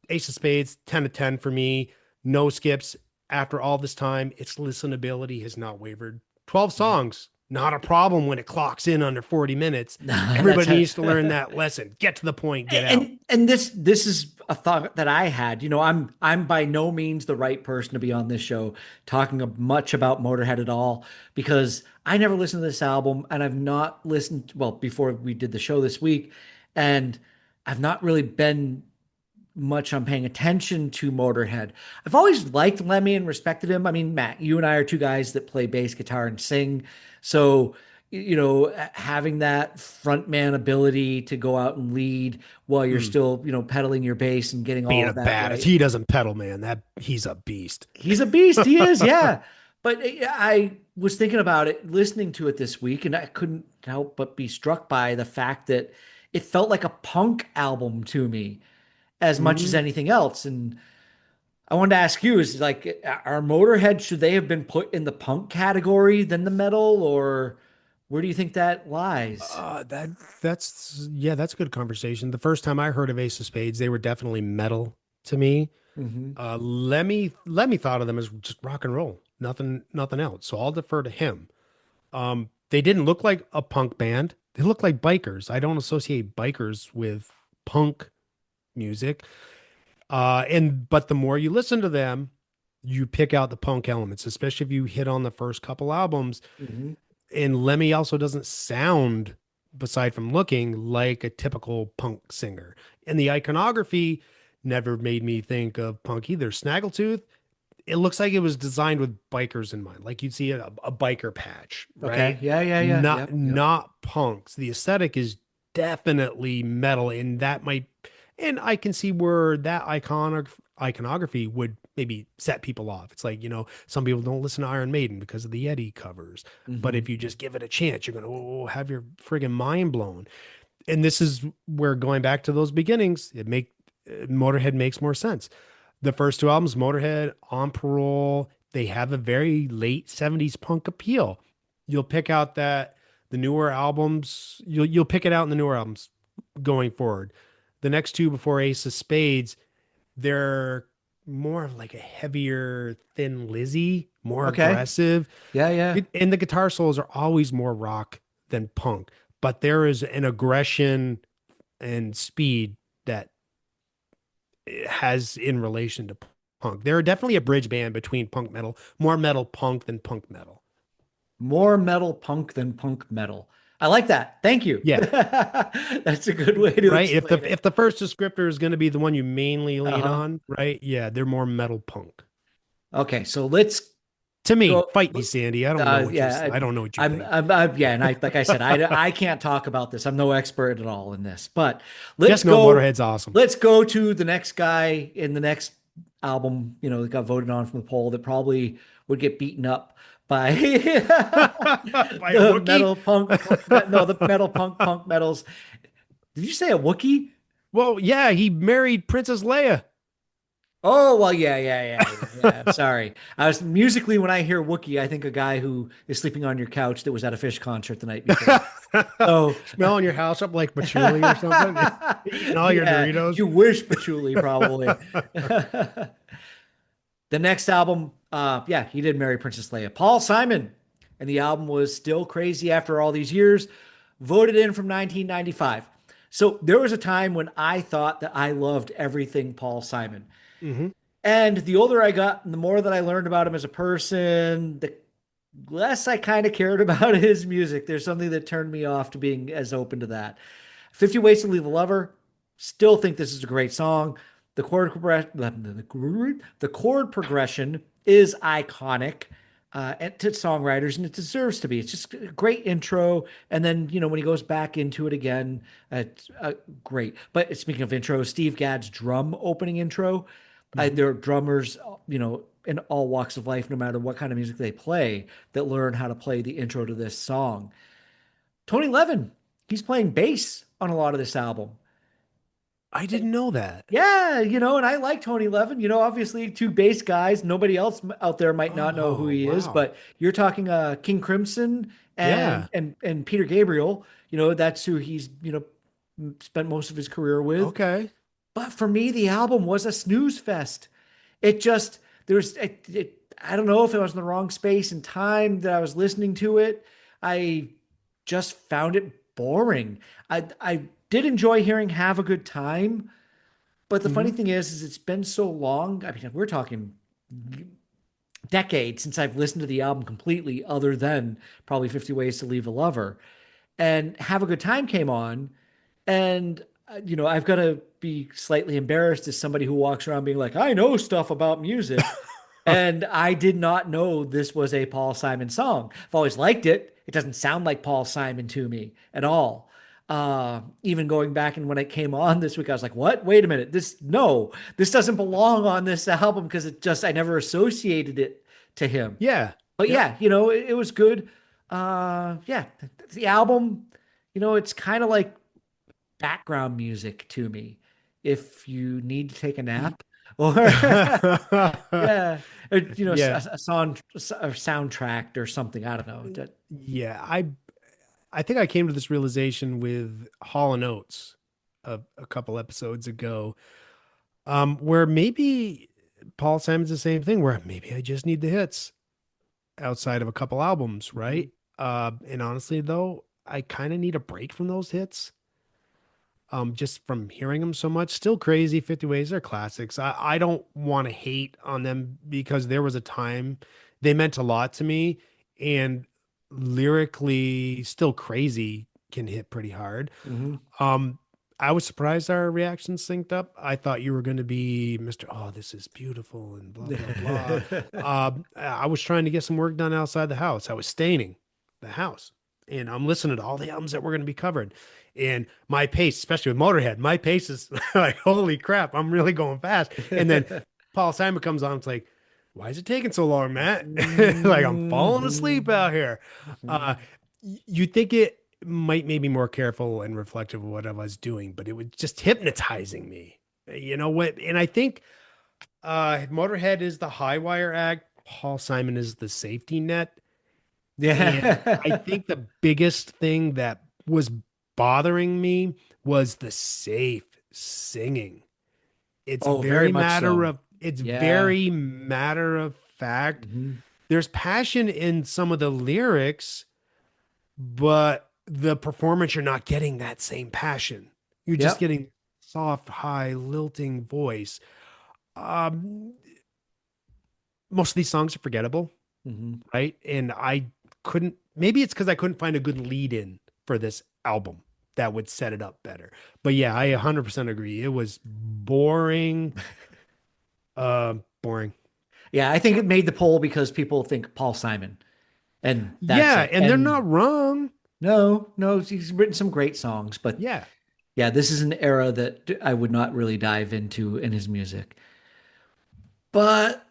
Speaker 2: Ace of Spades, 10 to 10 for me. No skips. After all this time, its listenability has not wavered. 12 songs, not a problem when it clocks in under 40 minutes.
Speaker 1: That's
Speaker 2: Everybody
Speaker 1: how,
Speaker 2: needs to learn that lesson. Get to the point, get out.
Speaker 1: and this is a thought that I had. I'm by no means the right person to be on this show talking much about Motorhead at all because I never listened to this album and I've not listened well before we did the show this week, and I've not really been much on paying attention to Motorhead. I've always liked Lemmy and respected him. I mean, Matt, you and I are two guys that play bass guitar and sing. So, having that frontman ability to go out and lead while you're
Speaker 2: Mm.
Speaker 1: still, pedaling your bass and getting all
Speaker 2: Being a
Speaker 1: of that
Speaker 2: badass.
Speaker 1: right.
Speaker 2: He doesn't pedal, man. That he's a beast.
Speaker 1: He's a beast. He is, yeah. But I was thinking about it, listening to it this week, and I couldn't help but be struck by the fact that it felt like a punk album to me as much as
Speaker 2: Mm.
Speaker 1: anything else. And I wanted to ask you, is like, are Motorhead, should they have been put in the punk category than the metal, or where do you think that lies?
Speaker 2: That's a good conversation. The first time I heard of Ace of Spades, they were definitely metal to me.
Speaker 1: Hmm.
Speaker 2: Lemmy thought of them as just rock and roll, nothing else. So I'll defer to him. They didn't look like a punk band. They look like bikers. I don't associate bikers with punk music. And but the more you listen to them, you pick out the punk elements, especially if you hit on the first couple albums.
Speaker 1: Hmm.
Speaker 2: And Lemmy also doesn't sound, aside from looking, like a typical punk singer. And the iconography never made me think of punk either. Snaggletooth, it looks like it was designed with bikers in mind. Like you'd see a biker patch,
Speaker 1: Okay.
Speaker 2: right?
Speaker 1: Yeah, yeah, yeah.
Speaker 2: Not
Speaker 1: Yep, yep.
Speaker 2: not punks. The aesthetic is definitely metal, and that might, and I can see where that iconography would maybe set people off. It's like, some people don't listen to Iron Maiden because of the Yeti covers. But
Speaker 1: Hmm.
Speaker 2: if you just give it a chance, you're gonna have your friggin' mind blown. And this is where going back to those beginnings, Motorhead makes more sense. The first two albums, Motorhead, On Parole, they have a very late 70s punk appeal. You'll pick out that the newer albums, you'll pick it out in the newer albums going forward. The next two before Ace of Spades, they're more of like a heavier, thin Lizzy, more
Speaker 1: Okay.
Speaker 2: aggressive.
Speaker 1: Yeah, yeah.
Speaker 2: And the guitar solos are always more rock than punk, but there is an aggression and speed that it has in relation to punk. They're definitely a bridge band between punk metal, more metal punk than punk metal.
Speaker 1: More metal punk than punk metal. I like that. Thank you.
Speaker 2: Yeah,
Speaker 1: That's a good way to
Speaker 2: right. If the
Speaker 1: explain it.
Speaker 2: if the first descriptor is going to be the one you mainly lean
Speaker 1: Uh-huh.
Speaker 2: on, right? Yeah, they're more metal punk.
Speaker 1: Okay, so let's
Speaker 2: To me,
Speaker 1: go.
Speaker 2: fight me, Sandy. I don't know what you're.
Speaker 1: Yeah,
Speaker 2: I don't know what you think.
Speaker 1: yeah, and I, like I said, I can't talk about this. I'm no expert at all in this, but let's
Speaker 2: Just know
Speaker 1: go.
Speaker 2: Motorhead's awesome.
Speaker 1: Let's go to the next guy in the next album. That got voted on from the poll that probably would get beaten up by
Speaker 2: By a
Speaker 1: the
Speaker 2: Wookiee.
Speaker 1: metal no, the metal punk metals. Did you say a Wookiee?
Speaker 2: Well, yeah, he married Princess Leia.
Speaker 1: Oh, well, yeah. I'm sorry. I was musically when I hear Wookiee, I think a guy who is sleeping on your couch that was at a Fish concert the night before. So,
Speaker 2: Smelling your house up like patchouli or something, eating all your
Speaker 1: yeah,
Speaker 2: Doritos.
Speaker 1: you wish patchouli probably. The next album, yeah, he did marry Princess Leia. Paul Simon, and the album was still crazy after all these years. Voted in from 1995. So there was a time when I thought that I loved everything Paul Simon.
Speaker 2: Hmm.
Speaker 1: And the older I got, and the more that I learned about him as a person, the less I kind of cared about his music. There's something that turned me off to being as open to that. 50 Ways to Leave a Lover, still think this is a great song. The chord progression is iconic to songwriters, and it deserves to be. It's just a great intro, and then when he goes back into it again, it's great. But speaking of intro, Steve Gadd's drum opening intro,
Speaker 2: Hmm.
Speaker 1: there are drummers, in all walks of life, no matter what kind of music they play, that learn how to play the intro to this song. Tony Levin, he's playing bass on a lot of this album.
Speaker 2: I didn't know that.
Speaker 1: Yeah, and I like Tony Levin. Obviously two bass guys. Nobody else out there might not know who
Speaker 2: Oh,
Speaker 1: he is,
Speaker 2: wow.
Speaker 1: but you're talking King Crimson and
Speaker 2: Yeah.
Speaker 1: and Peter Gabriel. That's who he's spent most of his career with.
Speaker 2: Okay.
Speaker 1: But for me, the album was a snooze fest. It just there's I don't know if it was in the wrong space and time that I was listening to it. I just found it boring. I did enjoy hearing "Have a Good Time," but the funny
Speaker 2: Hmm.
Speaker 1: thing is it's been so long. I mean, we're talking decades since I've listened to the album completely, other than probably 50 Ways to Leave a Lover. And "Have a Good Time" came on, and I've got to be slightly embarrassed as somebody who walks around being like, I know stuff about music. And I did not know this was a Paul Simon song. I've always liked it. It doesn't sound like Paul Simon to me at all. Even going back and when it came on this week, I was like, what? Wait a minute. This doesn't belong on this album because I never associated it to him.
Speaker 2: Yeah.
Speaker 1: But
Speaker 2: Yep.
Speaker 1: yeah, it was good. Yeah, the album, it's kind of like background music to me if you need to take a
Speaker 2: Y-
Speaker 1: nap or yeah, or,
Speaker 2: Yeah.
Speaker 1: a song or soundtrack or something. I don't know.
Speaker 2: Yeah. I think I came to this realization with Hall and Oates a couple episodes ago, where maybe Paul Simon's the same thing, where maybe I just need the hits outside of a couple albums, right? And honestly, though, I kind of need a break from those hits. Just from hearing them so much. Still crazy. 50 Ways, they're classics. I don't want to hate on them because there was a time they meant a lot to me, and lyrically, still crazy can hit pretty hard.
Speaker 1: Mhm.
Speaker 2: Um, I was surprised our reactions synced up. I thought you were going to be Mr. Oh, this is beautiful and blah, blah, blah. I was trying to get some work done outside the house. I was staining the house, and I'm listening to all the albums that were going to be covered. And my pace, especially with Motorhead, my pace is like, holy crap, I'm really going fast. And then Paul Simon comes on. It's like, why is it taking so long, Matt? Like I'm falling asleep out here. Uh, you think it might make me more careful and reflective of what I was doing, but it was just hypnotizing me. You know what? And I think Motorhead is the high wire act. Paul Simon is the safety net. And I
Speaker 1: Yeah.
Speaker 2: think the biggest thing that was bothering me was the safe singing. It's
Speaker 1: Oh, very
Speaker 2: very
Speaker 1: much
Speaker 2: matter
Speaker 1: so.
Speaker 2: of It's
Speaker 1: Yeah.
Speaker 2: very matter of fact.
Speaker 1: Hmm.
Speaker 2: There's passion in some of the lyrics, but the performance, you're not getting that same passion. You're just
Speaker 1: Yep.
Speaker 2: getting soft, high, lilting voice. Um, Most of these songs are forgettable,
Speaker 1: Hmm.
Speaker 2: right? And I couldn't, maybe it's because I couldn't find a good lead in for this album that would set it up better. But yeah, I 100% agree. It was boring, boring.
Speaker 1: Yeah, I think it made the poll because people think Paul Simon, and that's
Speaker 2: Yeah,
Speaker 1: it.
Speaker 2: and they're
Speaker 1: And
Speaker 2: not wrong.
Speaker 1: no, no, he's written some great songs, but
Speaker 2: Yeah,
Speaker 1: yeah, this is an era that I would not really dive into in his music. But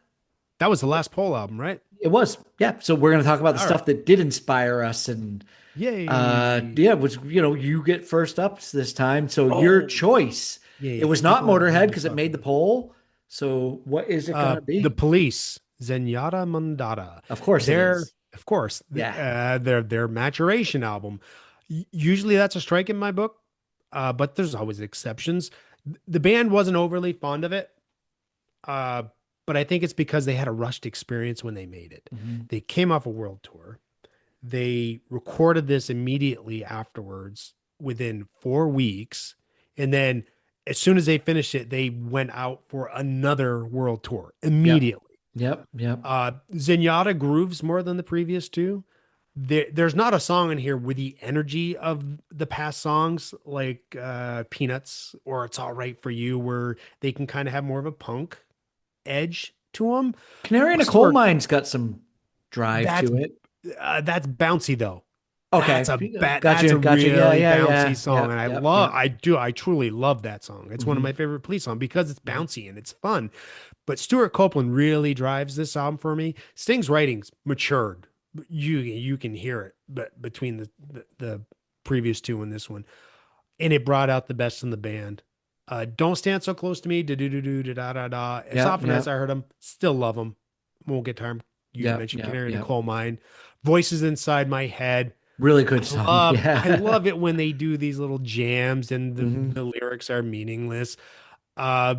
Speaker 2: that was the last poll album, right?
Speaker 1: it was, yeah. So we're going to talk about the
Speaker 2: All right.
Speaker 1: stuff that did inspire us, and
Speaker 2: Yay.
Speaker 1: yeah, it was you get first up this time. So your
Speaker 2: Oh,
Speaker 1: choice. It
Speaker 2: yay.
Speaker 1: was not
Speaker 2: People have
Speaker 1: Motorhead
Speaker 2: heard me
Speaker 1: because it
Speaker 2: talk
Speaker 1: made the
Speaker 2: about it.
Speaker 1: poll. So what is it gonna
Speaker 2: The
Speaker 1: be?
Speaker 2: Police, Zenyatta Mondatta.
Speaker 1: Of course it
Speaker 2: Their,
Speaker 1: is.
Speaker 2: of course,
Speaker 1: Yeah.
Speaker 2: their maturation album. Usually that's a strike in my book, but there's always exceptions. The band wasn't overly fond of it, uh, but I think it's because they had a rushed experience when they made it.
Speaker 1: Mhm.
Speaker 2: They came off a world tour. They recorded this immediately afterwards within 4 weeks. And then as soon as they finished it, they went out for another world tour
Speaker 1: Yep.
Speaker 2: immediately.
Speaker 1: Yep. Yep.
Speaker 2: Zenyatta grooves more than the previous two. There's not a song in here with the energy of the past songs like Peanuts or It's All Right for You, where they can kind of have more of a punk edge to them.
Speaker 1: Canary in a Coal
Speaker 2: Stuart,
Speaker 1: Mine's got some drive
Speaker 2: that's
Speaker 1: to it.
Speaker 2: that's bouncy though.
Speaker 1: Okay.
Speaker 2: That's
Speaker 1: Gotcha.
Speaker 2: a
Speaker 1: Gotcha. Yeah.
Speaker 2: really
Speaker 1: Yeah.
Speaker 2: bouncy
Speaker 1: Yeah.
Speaker 2: song, and
Speaker 1: Yep. Yep. Yep.
Speaker 2: I truly love that song. It's one of
Speaker 1: Hmm.
Speaker 2: my favorite Police songs because it's
Speaker 1: Yeah.
Speaker 2: bouncy and it's fun. But Stuart Copeland really drives this album for me. Sting's writings matured. You can hear it, but between the previous two and this one, and it brought out the best in the band. Don't stand so close to me. Da do do do da da da. As
Speaker 1: Yep.
Speaker 2: often as
Speaker 1: Yep.
Speaker 2: I heard them, still love them. Won't get tired. You
Speaker 1: Yep.
Speaker 2: mentioned
Speaker 1: Yep.
Speaker 2: Canary in the
Speaker 1: Yep.
Speaker 2: Coal Mine. Voices Inside My Head.
Speaker 1: Really good song.
Speaker 2: I
Speaker 1: Yeah.
Speaker 2: love it when they do these little jams and
Speaker 1: Hmm.
Speaker 2: the lyrics are meaningless. Uh,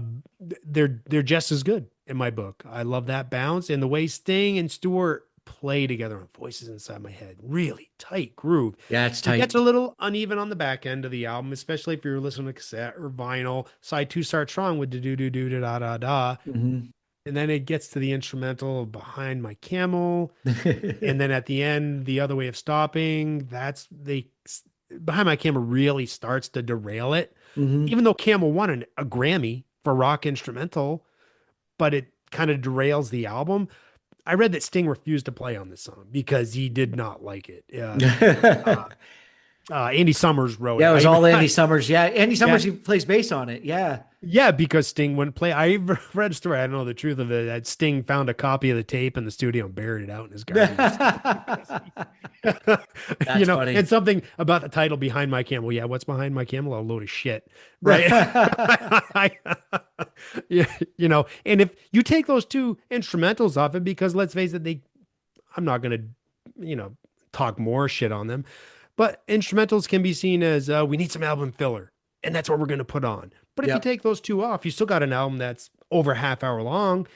Speaker 2: they're just as good in my book. I love that bounce and the way Sting and Stewart play together on Voices Inside My Head. Really tight groove.
Speaker 1: Yeah. It's
Speaker 2: It
Speaker 1: tight.
Speaker 2: gets a little uneven on the back end of the album, especially if you're listening to cassette or vinyl. Side two starts strong with the do do do da da da,
Speaker 1: Hmm.
Speaker 2: and then it gets to the instrumental Behind My Camel, and then at the end, The Other Way of Stopping. That's they Behind My Camel really starts to derail it,
Speaker 1: Hmm.
Speaker 2: even though Camel won a Grammy for rock instrumental, but it kind of derails the album. I read that Sting refused to play on this song because he did not like it. Uh, Andy Summers wrote
Speaker 1: Yeah,
Speaker 2: it.
Speaker 1: it was all Andy Summers. Yeah, Andy
Speaker 2: Yeah,
Speaker 1: Summers, he plays bass on it. Yeah.
Speaker 2: yeah, because Sting wouldn't play. I read a story. I don't know the truth of it. That Sting found a copy of the tape in the studio and buried it out in his garden.
Speaker 1: That's
Speaker 2: And
Speaker 1: funny.
Speaker 2: something about the title Behind My Camel. Yeah, what's behind my camel? A load of shit, right? Yeah, and if you take those two instrumentals off it, because let's face it, I'm not going to, talk more shit on them, but instrumentals can be seen as we need some album filler, and that's what we're going to put on. But if you
Speaker 1: Yep.
Speaker 2: take those two off, you still got an album that's over a half hour long.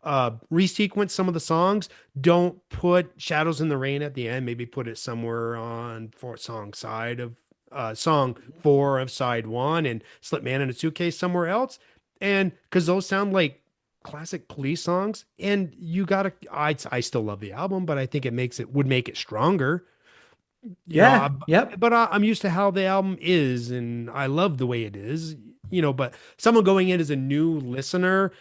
Speaker 2: Resequence some of the songs. Don't put Shadows in the Rain at the end. Maybe put it somewhere on song four of side one, and Slip Man in a Suitcase somewhere else. And because those sound like classic Police songs, and you gotta, I still love the album, but I think would make it stronger. You know,
Speaker 1: Yeah.
Speaker 2: I,
Speaker 1: Yep.
Speaker 2: but I'm used to how the album is, and I love the way it is. But someone going in as a new listener,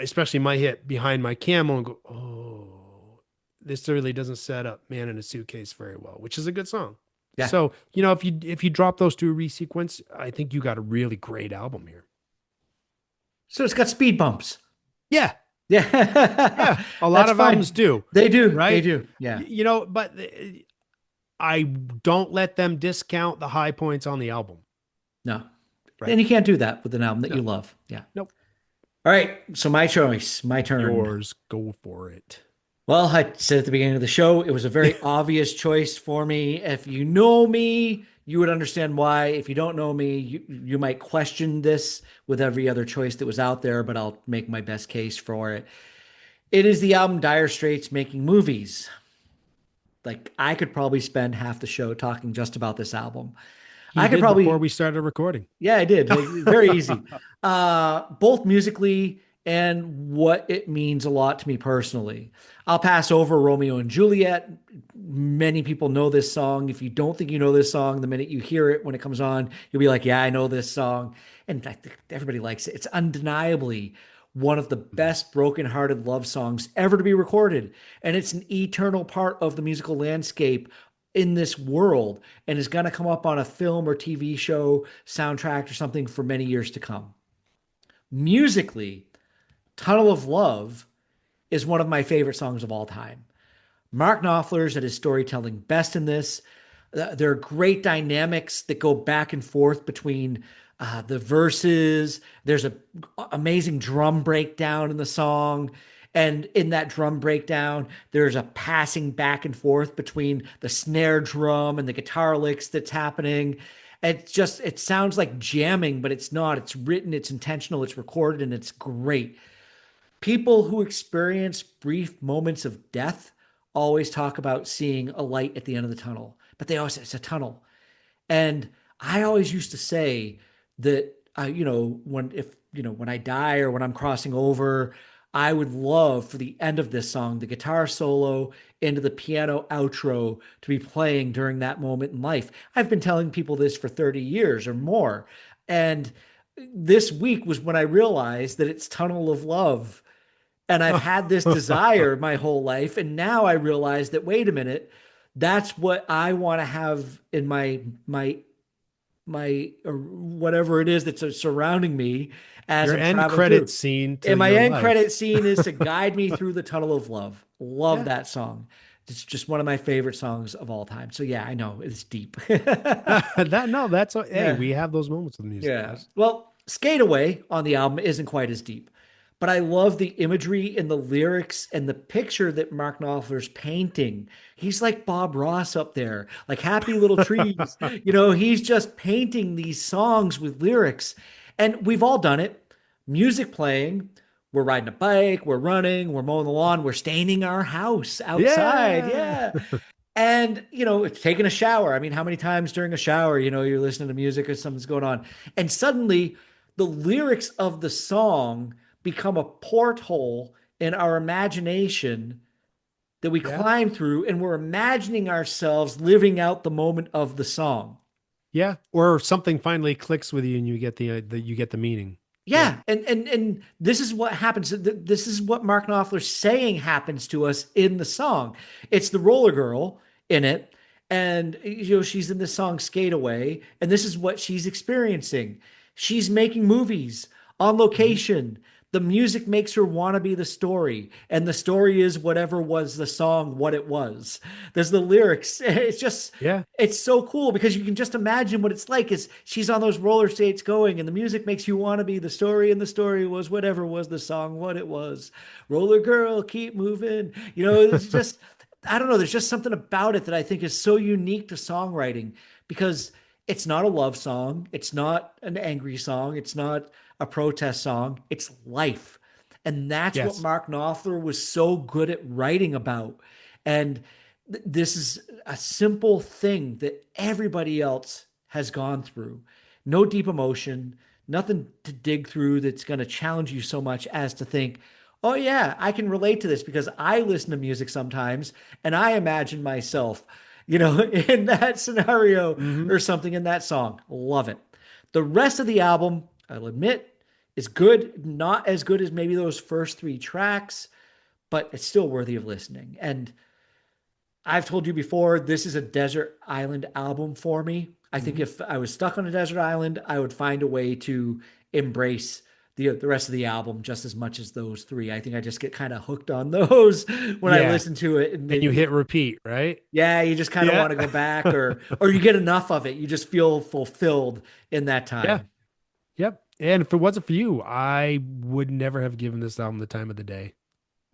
Speaker 2: especially my hit Behind My Camel, and go, oh, this really doesn't set up Man in a Suitcase very well, which is a good song.
Speaker 1: Yeah.
Speaker 2: So, if you drop those two resequence, I think you got a really great album here.
Speaker 1: So it's got speed bumps.
Speaker 2: Yeah,
Speaker 1: Yeah.
Speaker 2: yeah, a lot
Speaker 1: That's
Speaker 2: of albums
Speaker 1: fine.
Speaker 2: do,
Speaker 1: They do. They
Speaker 2: right?
Speaker 1: do. Yeah.
Speaker 2: But I don't let them discount the high points on the album,
Speaker 1: No.
Speaker 2: right?
Speaker 1: And you can't do that with an album that you
Speaker 2: No,
Speaker 1: love. Yeah.
Speaker 2: nope.
Speaker 1: All right. So my choice, my turn.
Speaker 2: Yours, go for it.
Speaker 1: Well, I said at the beginning of the show, it was a very obvious choice for me. If you know me, you would understand why. If you don't know me, you might question this with every other choice that was out there, but I'll make my best case for it. It is the album Dire Straits Making Movies. Like, I could probably spend half the show talking just about this album.
Speaker 2: You
Speaker 1: I could
Speaker 2: did before
Speaker 1: probably
Speaker 2: we started recording.
Speaker 1: Yeah, I did. Very easy. Both musically and what it means a lot to me personally. I'll pass over Romeo and Juliet. Many people know this song. If you don't think you know this song, the minute you hear it when it comes on, you'll be like, yeah, I know this song. And I think everybody likes it. It's undeniably one of the best broken-hearted love songs ever to be recorded. And it's an eternal part of the musical landscape in this world and is going to come up on a film or TV show soundtrack or something for many years to come. Musically, Tunnel of Love is one of my favorite songs of all time. Mark Knopfler's at his storytelling best in this. There are great dynamics that go back and forth between the verses. There's a amazing drum breakdown in the song. And in that drum breakdown, there's a passing back and forth between the snare drum and the guitar licks that's happening. It sounds like jamming, but it's not. It's written, it's intentional, it's recorded, and it's great. People who experience brief moments of death always talk about seeing a light at the end of the tunnel, but they always say it's a tunnel. And I always used to say that when I die or when I'm crossing over, I would love for the end of this song, the guitar solo into the piano outro to be playing during that moment in life. I've been telling people this for 30 years or more. And this week was when I realized that it's Tunnel of Love. And I've had this desire my whole life. And now I realize that, wait a minute, that's what I want to have in my or whatever it is that's surrounding me as
Speaker 2: Your
Speaker 1: I'm
Speaker 2: end
Speaker 1: traveling
Speaker 2: credit
Speaker 1: through.
Speaker 2: scene to
Speaker 1: And my
Speaker 2: your
Speaker 1: end credit
Speaker 2: life.
Speaker 1: scene is to guide me through the tunnel of love. Love
Speaker 2: Yeah.
Speaker 1: that song. It's just one of my favorite songs of all time. So yeah, I know it's deep.
Speaker 2: That no, that's hey,
Speaker 1: Yeah.
Speaker 2: we have those moments with music,
Speaker 1: Yeah.
Speaker 2: guys.
Speaker 1: Well, Skate Away on the album isn't quite as deep, but I love the imagery and the lyrics and the picture that Mark Knopfler's painting. He's like Bob Ross up there, like happy little trees. He's just painting these songs with lyrics. And we've all done it. Music playing. We're riding a bike, we're running, we're mowing the lawn, we're staining our house outside.
Speaker 2: Yeah.
Speaker 1: Yeah. And, it's taking a shower. I mean, how many times during a shower, you're listening to music or something's going on. And suddenly the lyrics of the song become a porthole in our imagination that we
Speaker 2: Yeah.
Speaker 1: climb through, and we're imagining ourselves living out the moment of the song.
Speaker 2: Yeah. Or something finally clicks with you and you get you get the meaning. Yeah.
Speaker 1: Yeah, and this is what happens. This is what Mark Knopfler's saying happens to us in the song. It's the roller girl in it, and she's in the song "Skate Away," and this is what she's experiencing. She's making movies on
Speaker 2: Mhm.
Speaker 1: location. The music makes her want to be the story, and the story is whatever was the song, what it was. There's the lyrics.
Speaker 2: Yeah.
Speaker 1: It's so cool because you can just imagine what it's like as she's on those roller skates going, and the music makes you want to be the story, and the story was whatever was the song, what it was. Roller girl, keep moving. It's just, I don't know, there's just something about it that I think is so unique to songwriting because it's not a love song, it's not an angry song, it's not a protest song, it's life. And that's what
Speaker 2: Yes.
Speaker 1: Mark Knopfler was so good at writing about. And this is a simple thing that everybody else has gone through. No deep emotion, nothing to dig through that's going to challenge you so much as to think, oh, yeah, I can relate to this because I listen to music sometimes and I imagine myself, in that scenario
Speaker 2: Hmm.
Speaker 1: or something in that song. Love it. The rest of the album, I'll admit, is good. Not as good as maybe those first three tracks, but it's still worthy of listening. And I've told you before, this is a desert island album for me. I think
Speaker 2: Hmm.
Speaker 1: if I was stuck on a desert island, I would find a way to embrace the rest of the album just as much as those three. I think I just get kind of hooked on those when I
Speaker 2: Yeah.
Speaker 1: listen to it, and
Speaker 2: And you hit repeat, right?
Speaker 1: yeah, you just kind of
Speaker 2: Yeah.
Speaker 1: want to go back, or you get enough of it. You just feel fulfilled in that
Speaker 2: Yeah.
Speaker 1: time.
Speaker 2: Yep. And if it wasn't for you, I would never have given this album the time of the day.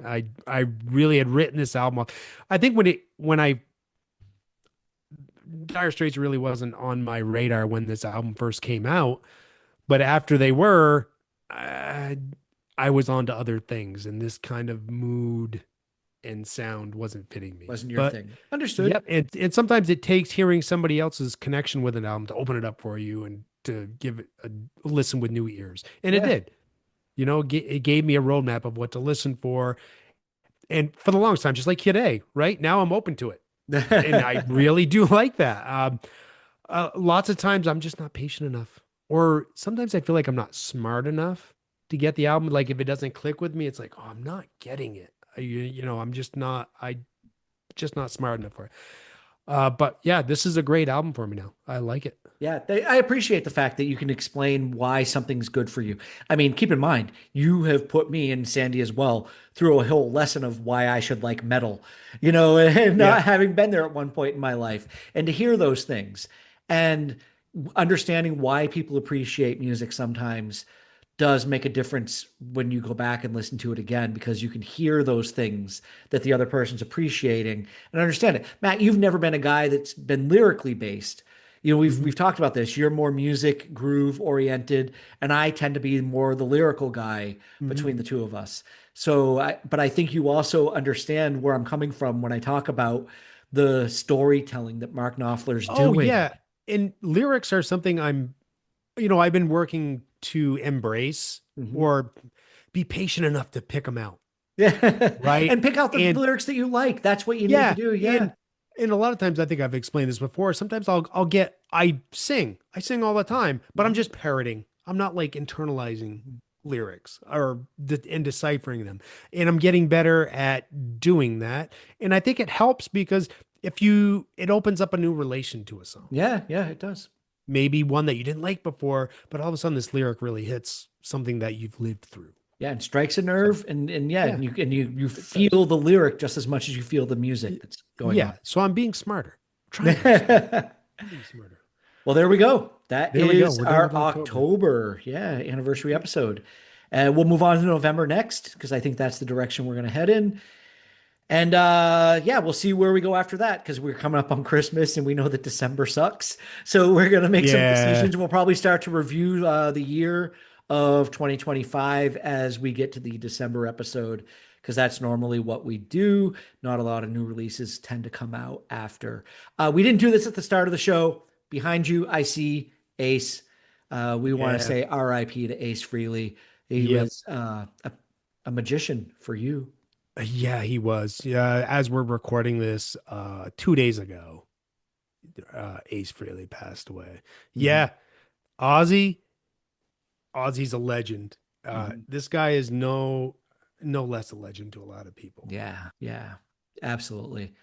Speaker 2: I really had written this album off. I think when I Dire Straits really wasn't on my radar when this album first came out, but after they were, I, I was on to other things, and this kind of mood and sound wasn't fitting me.
Speaker 1: Wasn't your
Speaker 2: But
Speaker 1: thing. Understood.
Speaker 2: yep, and sometimes it takes hearing somebody else's connection with an album to open it up for you and to give it a listen with new ears. And it
Speaker 1: Yeah.
Speaker 2: did. You know, it gave me a roadmap of what to listen for. And for the longest time, just like Kid A, right? Now I'm open to it. And I really do like that. Lots of times I'm just not patient enough. Or sometimes I feel like I'm not smart enough to get the album. Like if it doesn't click with me, it's like, oh, I'm not getting it. I'm just not smart enough for it. But yeah, this is a great album for me now. I like it.
Speaker 1: Yeah, I appreciate the fact that you can explain why something's good for you. I mean, keep in mind, you have put me and Sandy as well through a whole lesson of why I should like metal, and
Speaker 2: Yeah.
Speaker 1: not having been there at one point in my life. And to hear those things and understanding why people appreciate music sometimes does make a difference when you go back and listen to it again because you can hear those things that the other person's appreciating and understand it. Matt, you've never been a guy that's been lyrically based. We've
Speaker 2: Mhm.
Speaker 1: we've talked about this. You're more music groove oriented, and I tend to be more the lyrical guy
Speaker 2: Mhm.
Speaker 1: between the two of us. But I think you also understand where I'm coming from when I talk about the storytelling that Mark Knopfler's
Speaker 2: Oh
Speaker 1: doing.
Speaker 2: yeah. And lyrics are something I've been working to embrace
Speaker 1: Mhm.
Speaker 2: or be patient enough to pick them out.
Speaker 1: Yeah,
Speaker 2: Right.
Speaker 1: and pick out the
Speaker 2: And
Speaker 1: lyrics that you like. That's what you need to
Speaker 2: yeah,
Speaker 1: do. Yeah.
Speaker 2: and a lot of times I think I've explained this before. Sometimes I sing all the time, but I'm
Speaker 1: Mhm.
Speaker 2: just parroting. I'm not like internalizing lyrics and deciphering them. And I'm getting better at doing that. And I think it helps because it opens up a new relation to a song.
Speaker 1: Yeah, yeah, it does.
Speaker 2: Maybe one that you didn't like before, but all of a sudden this lyric really hits something that you've lived through.
Speaker 1: Yeah, and strikes a
Speaker 2: So
Speaker 1: nerve, and yeah,
Speaker 2: yeah,
Speaker 1: and you
Speaker 2: it does.
Speaker 1: feel the lyric just as much as you feel the music that's going on.
Speaker 2: Yeah. So I'm being smarter. I'm trying to be smarter. I'm being smarter.
Speaker 1: Well, there we go. That
Speaker 2: There we go.
Speaker 1: is
Speaker 2: We're done
Speaker 1: our
Speaker 2: with October.
Speaker 1: October, yeah, anniversary episode. We'll move on to November next because I think that's the direction we're going to head in. And yeah, we'll see where we go after that because we're coming up on Christmas and we know that December sucks. So we're going to make some
Speaker 2: Yeah.
Speaker 1: decisions. We'll probably start to review the year of 2025 as we get to the December episode because that's normally what we do. Not a lot of new releases tend to come out after. We didn't do this at the start of the show. Behind you, I see Ace. We want to
Speaker 2: Yeah.
Speaker 1: say RIP to Ace Frehley. He
Speaker 2: Yep.
Speaker 1: was a magician for you.
Speaker 2: Yeah, he was. Yeah. As we're recording this, 2 days ago, Ace Frehley passed away.
Speaker 1: Mhm.
Speaker 2: Yeah. Ozzy, Ozzy's a legend.
Speaker 1: Mhm.
Speaker 2: This guy is no less a legend to a lot of people.
Speaker 1: Yeah, yeah, absolutely.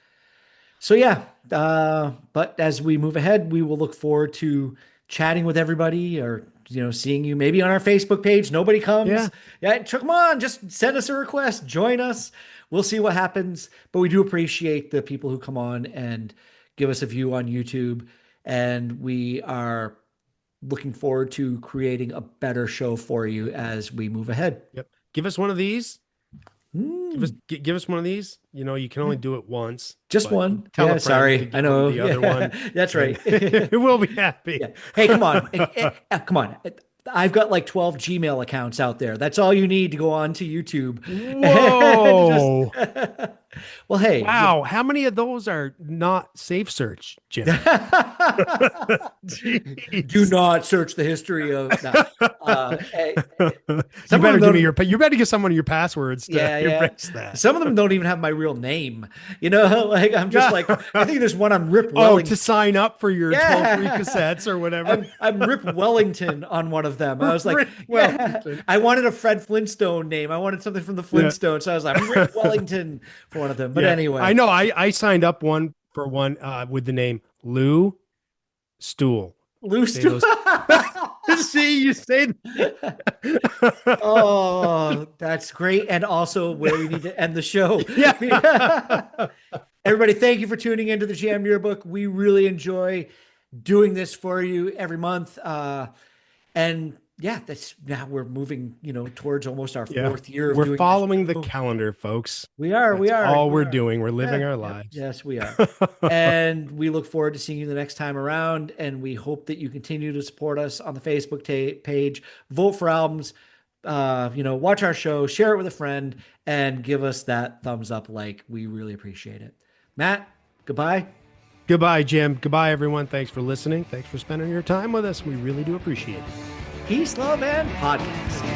Speaker 1: So yeah, but as we move ahead, we will look forward to chatting with everybody or seeing you maybe on our Facebook page. Nobody
Speaker 2: Yeah.
Speaker 1: comes. Yeah, come on, just send us a request, join us. We'll see what happens. But we do appreciate the people who come on and give us a view on YouTube. And we are looking forward to creating a better show for you as we move ahead.
Speaker 2: Yep. Give us one of these.
Speaker 1: Hmm.
Speaker 2: Give us one of these. You can only do it once,
Speaker 1: Just
Speaker 2: but
Speaker 1: one.
Speaker 2: tell a
Speaker 1: Yeah,
Speaker 2: friend to
Speaker 1: sorry. I
Speaker 2: give them
Speaker 1: know.
Speaker 2: the other
Speaker 1: Yeah,
Speaker 2: one,
Speaker 1: that's
Speaker 2: and
Speaker 1: right.
Speaker 2: we'll be
Speaker 1: Yeah.
Speaker 2: happy.
Speaker 1: Hey, come on. Come on. I've got like 12 Gmail accounts out there. That's all you need to go on to YouTube. And just
Speaker 2: Whoa.
Speaker 1: well, hey,
Speaker 2: Wow. How many of those are not safe search, Jim?
Speaker 1: do
Speaker 2: Jeez.
Speaker 1: not search the history of no. Hey,
Speaker 2: You
Speaker 1: some of
Speaker 2: better
Speaker 1: them
Speaker 2: give me
Speaker 1: don't.
Speaker 2: you better give someone your passwords to
Speaker 1: Yeah, yeah.
Speaker 2: erase that.
Speaker 1: Some of them don't even have my real name. Like I'm just
Speaker 2: Yeah.
Speaker 1: like I think there's one on Rip
Speaker 2: Oh, to
Speaker 1: Wellington.
Speaker 2: sign up for your 12 free
Speaker 1: Yeah.
Speaker 2: cassettes or whatever.
Speaker 1: I'm Rip Wellington on one of them. I was like,
Speaker 2: Rick
Speaker 1: yeah,
Speaker 2: Wellington.
Speaker 1: I wanted a Fred Flintstone name. I wanted something from the
Speaker 2: Yeah.
Speaker 1: Flintstones. So I was like, I'm Rip Wellington for one of them. But
Speaker 2: Yeah. I
Speaker 1: anyway,
Speaker 2: know. I signed up one with the name Lou Stool.
Speaker 1: loose
Speaker 2: Say
Speaker 1: to
Speaker 2: those. See, you say
Speaker 1: Oh, that's great. And also where we need to end the show.
Speaker 2: yeah.
Speaker 1: Everybody, thank you for tuning into the Jam Yearbook. We really enjoy doing this for you every month. And yeah, that's now we're moving, towards almost our
Speaker 2: Yeah.
Speaker 1: fourth year of
Speaker 2: We're
Speaker 1: doing this
Speaker 2: following the
Speaker 1: show.
Speaker 2: calendar, folks.
Speaker 1: We are, we
Speaker 2: That's
Speaker 1: are,
Speaker 2: all
Speaker 1: we
Speaker 2: we're
Speaker 1: are.
Speaker 2: doing. We're living
Speaker 1: Yeah,
Speaker 2: our
Speaker 1: yep,
Speaker 2: lives.
Speaker 1: yes, we are. And we look forward to seeing you the next time around. And we hope that you continue to support us on the Facebook page, vote for albums, watch our show, share it with a friend, and give us that thumbs up like. We really appreciate it. Matt, goodbye.
Speaker 2: Goodbye, Jim. Goodbye, everyone. Thanks for listening. Thanks for spending your time with us. We really do appreciate it.
Speaker 1: Peace, love, and podcast.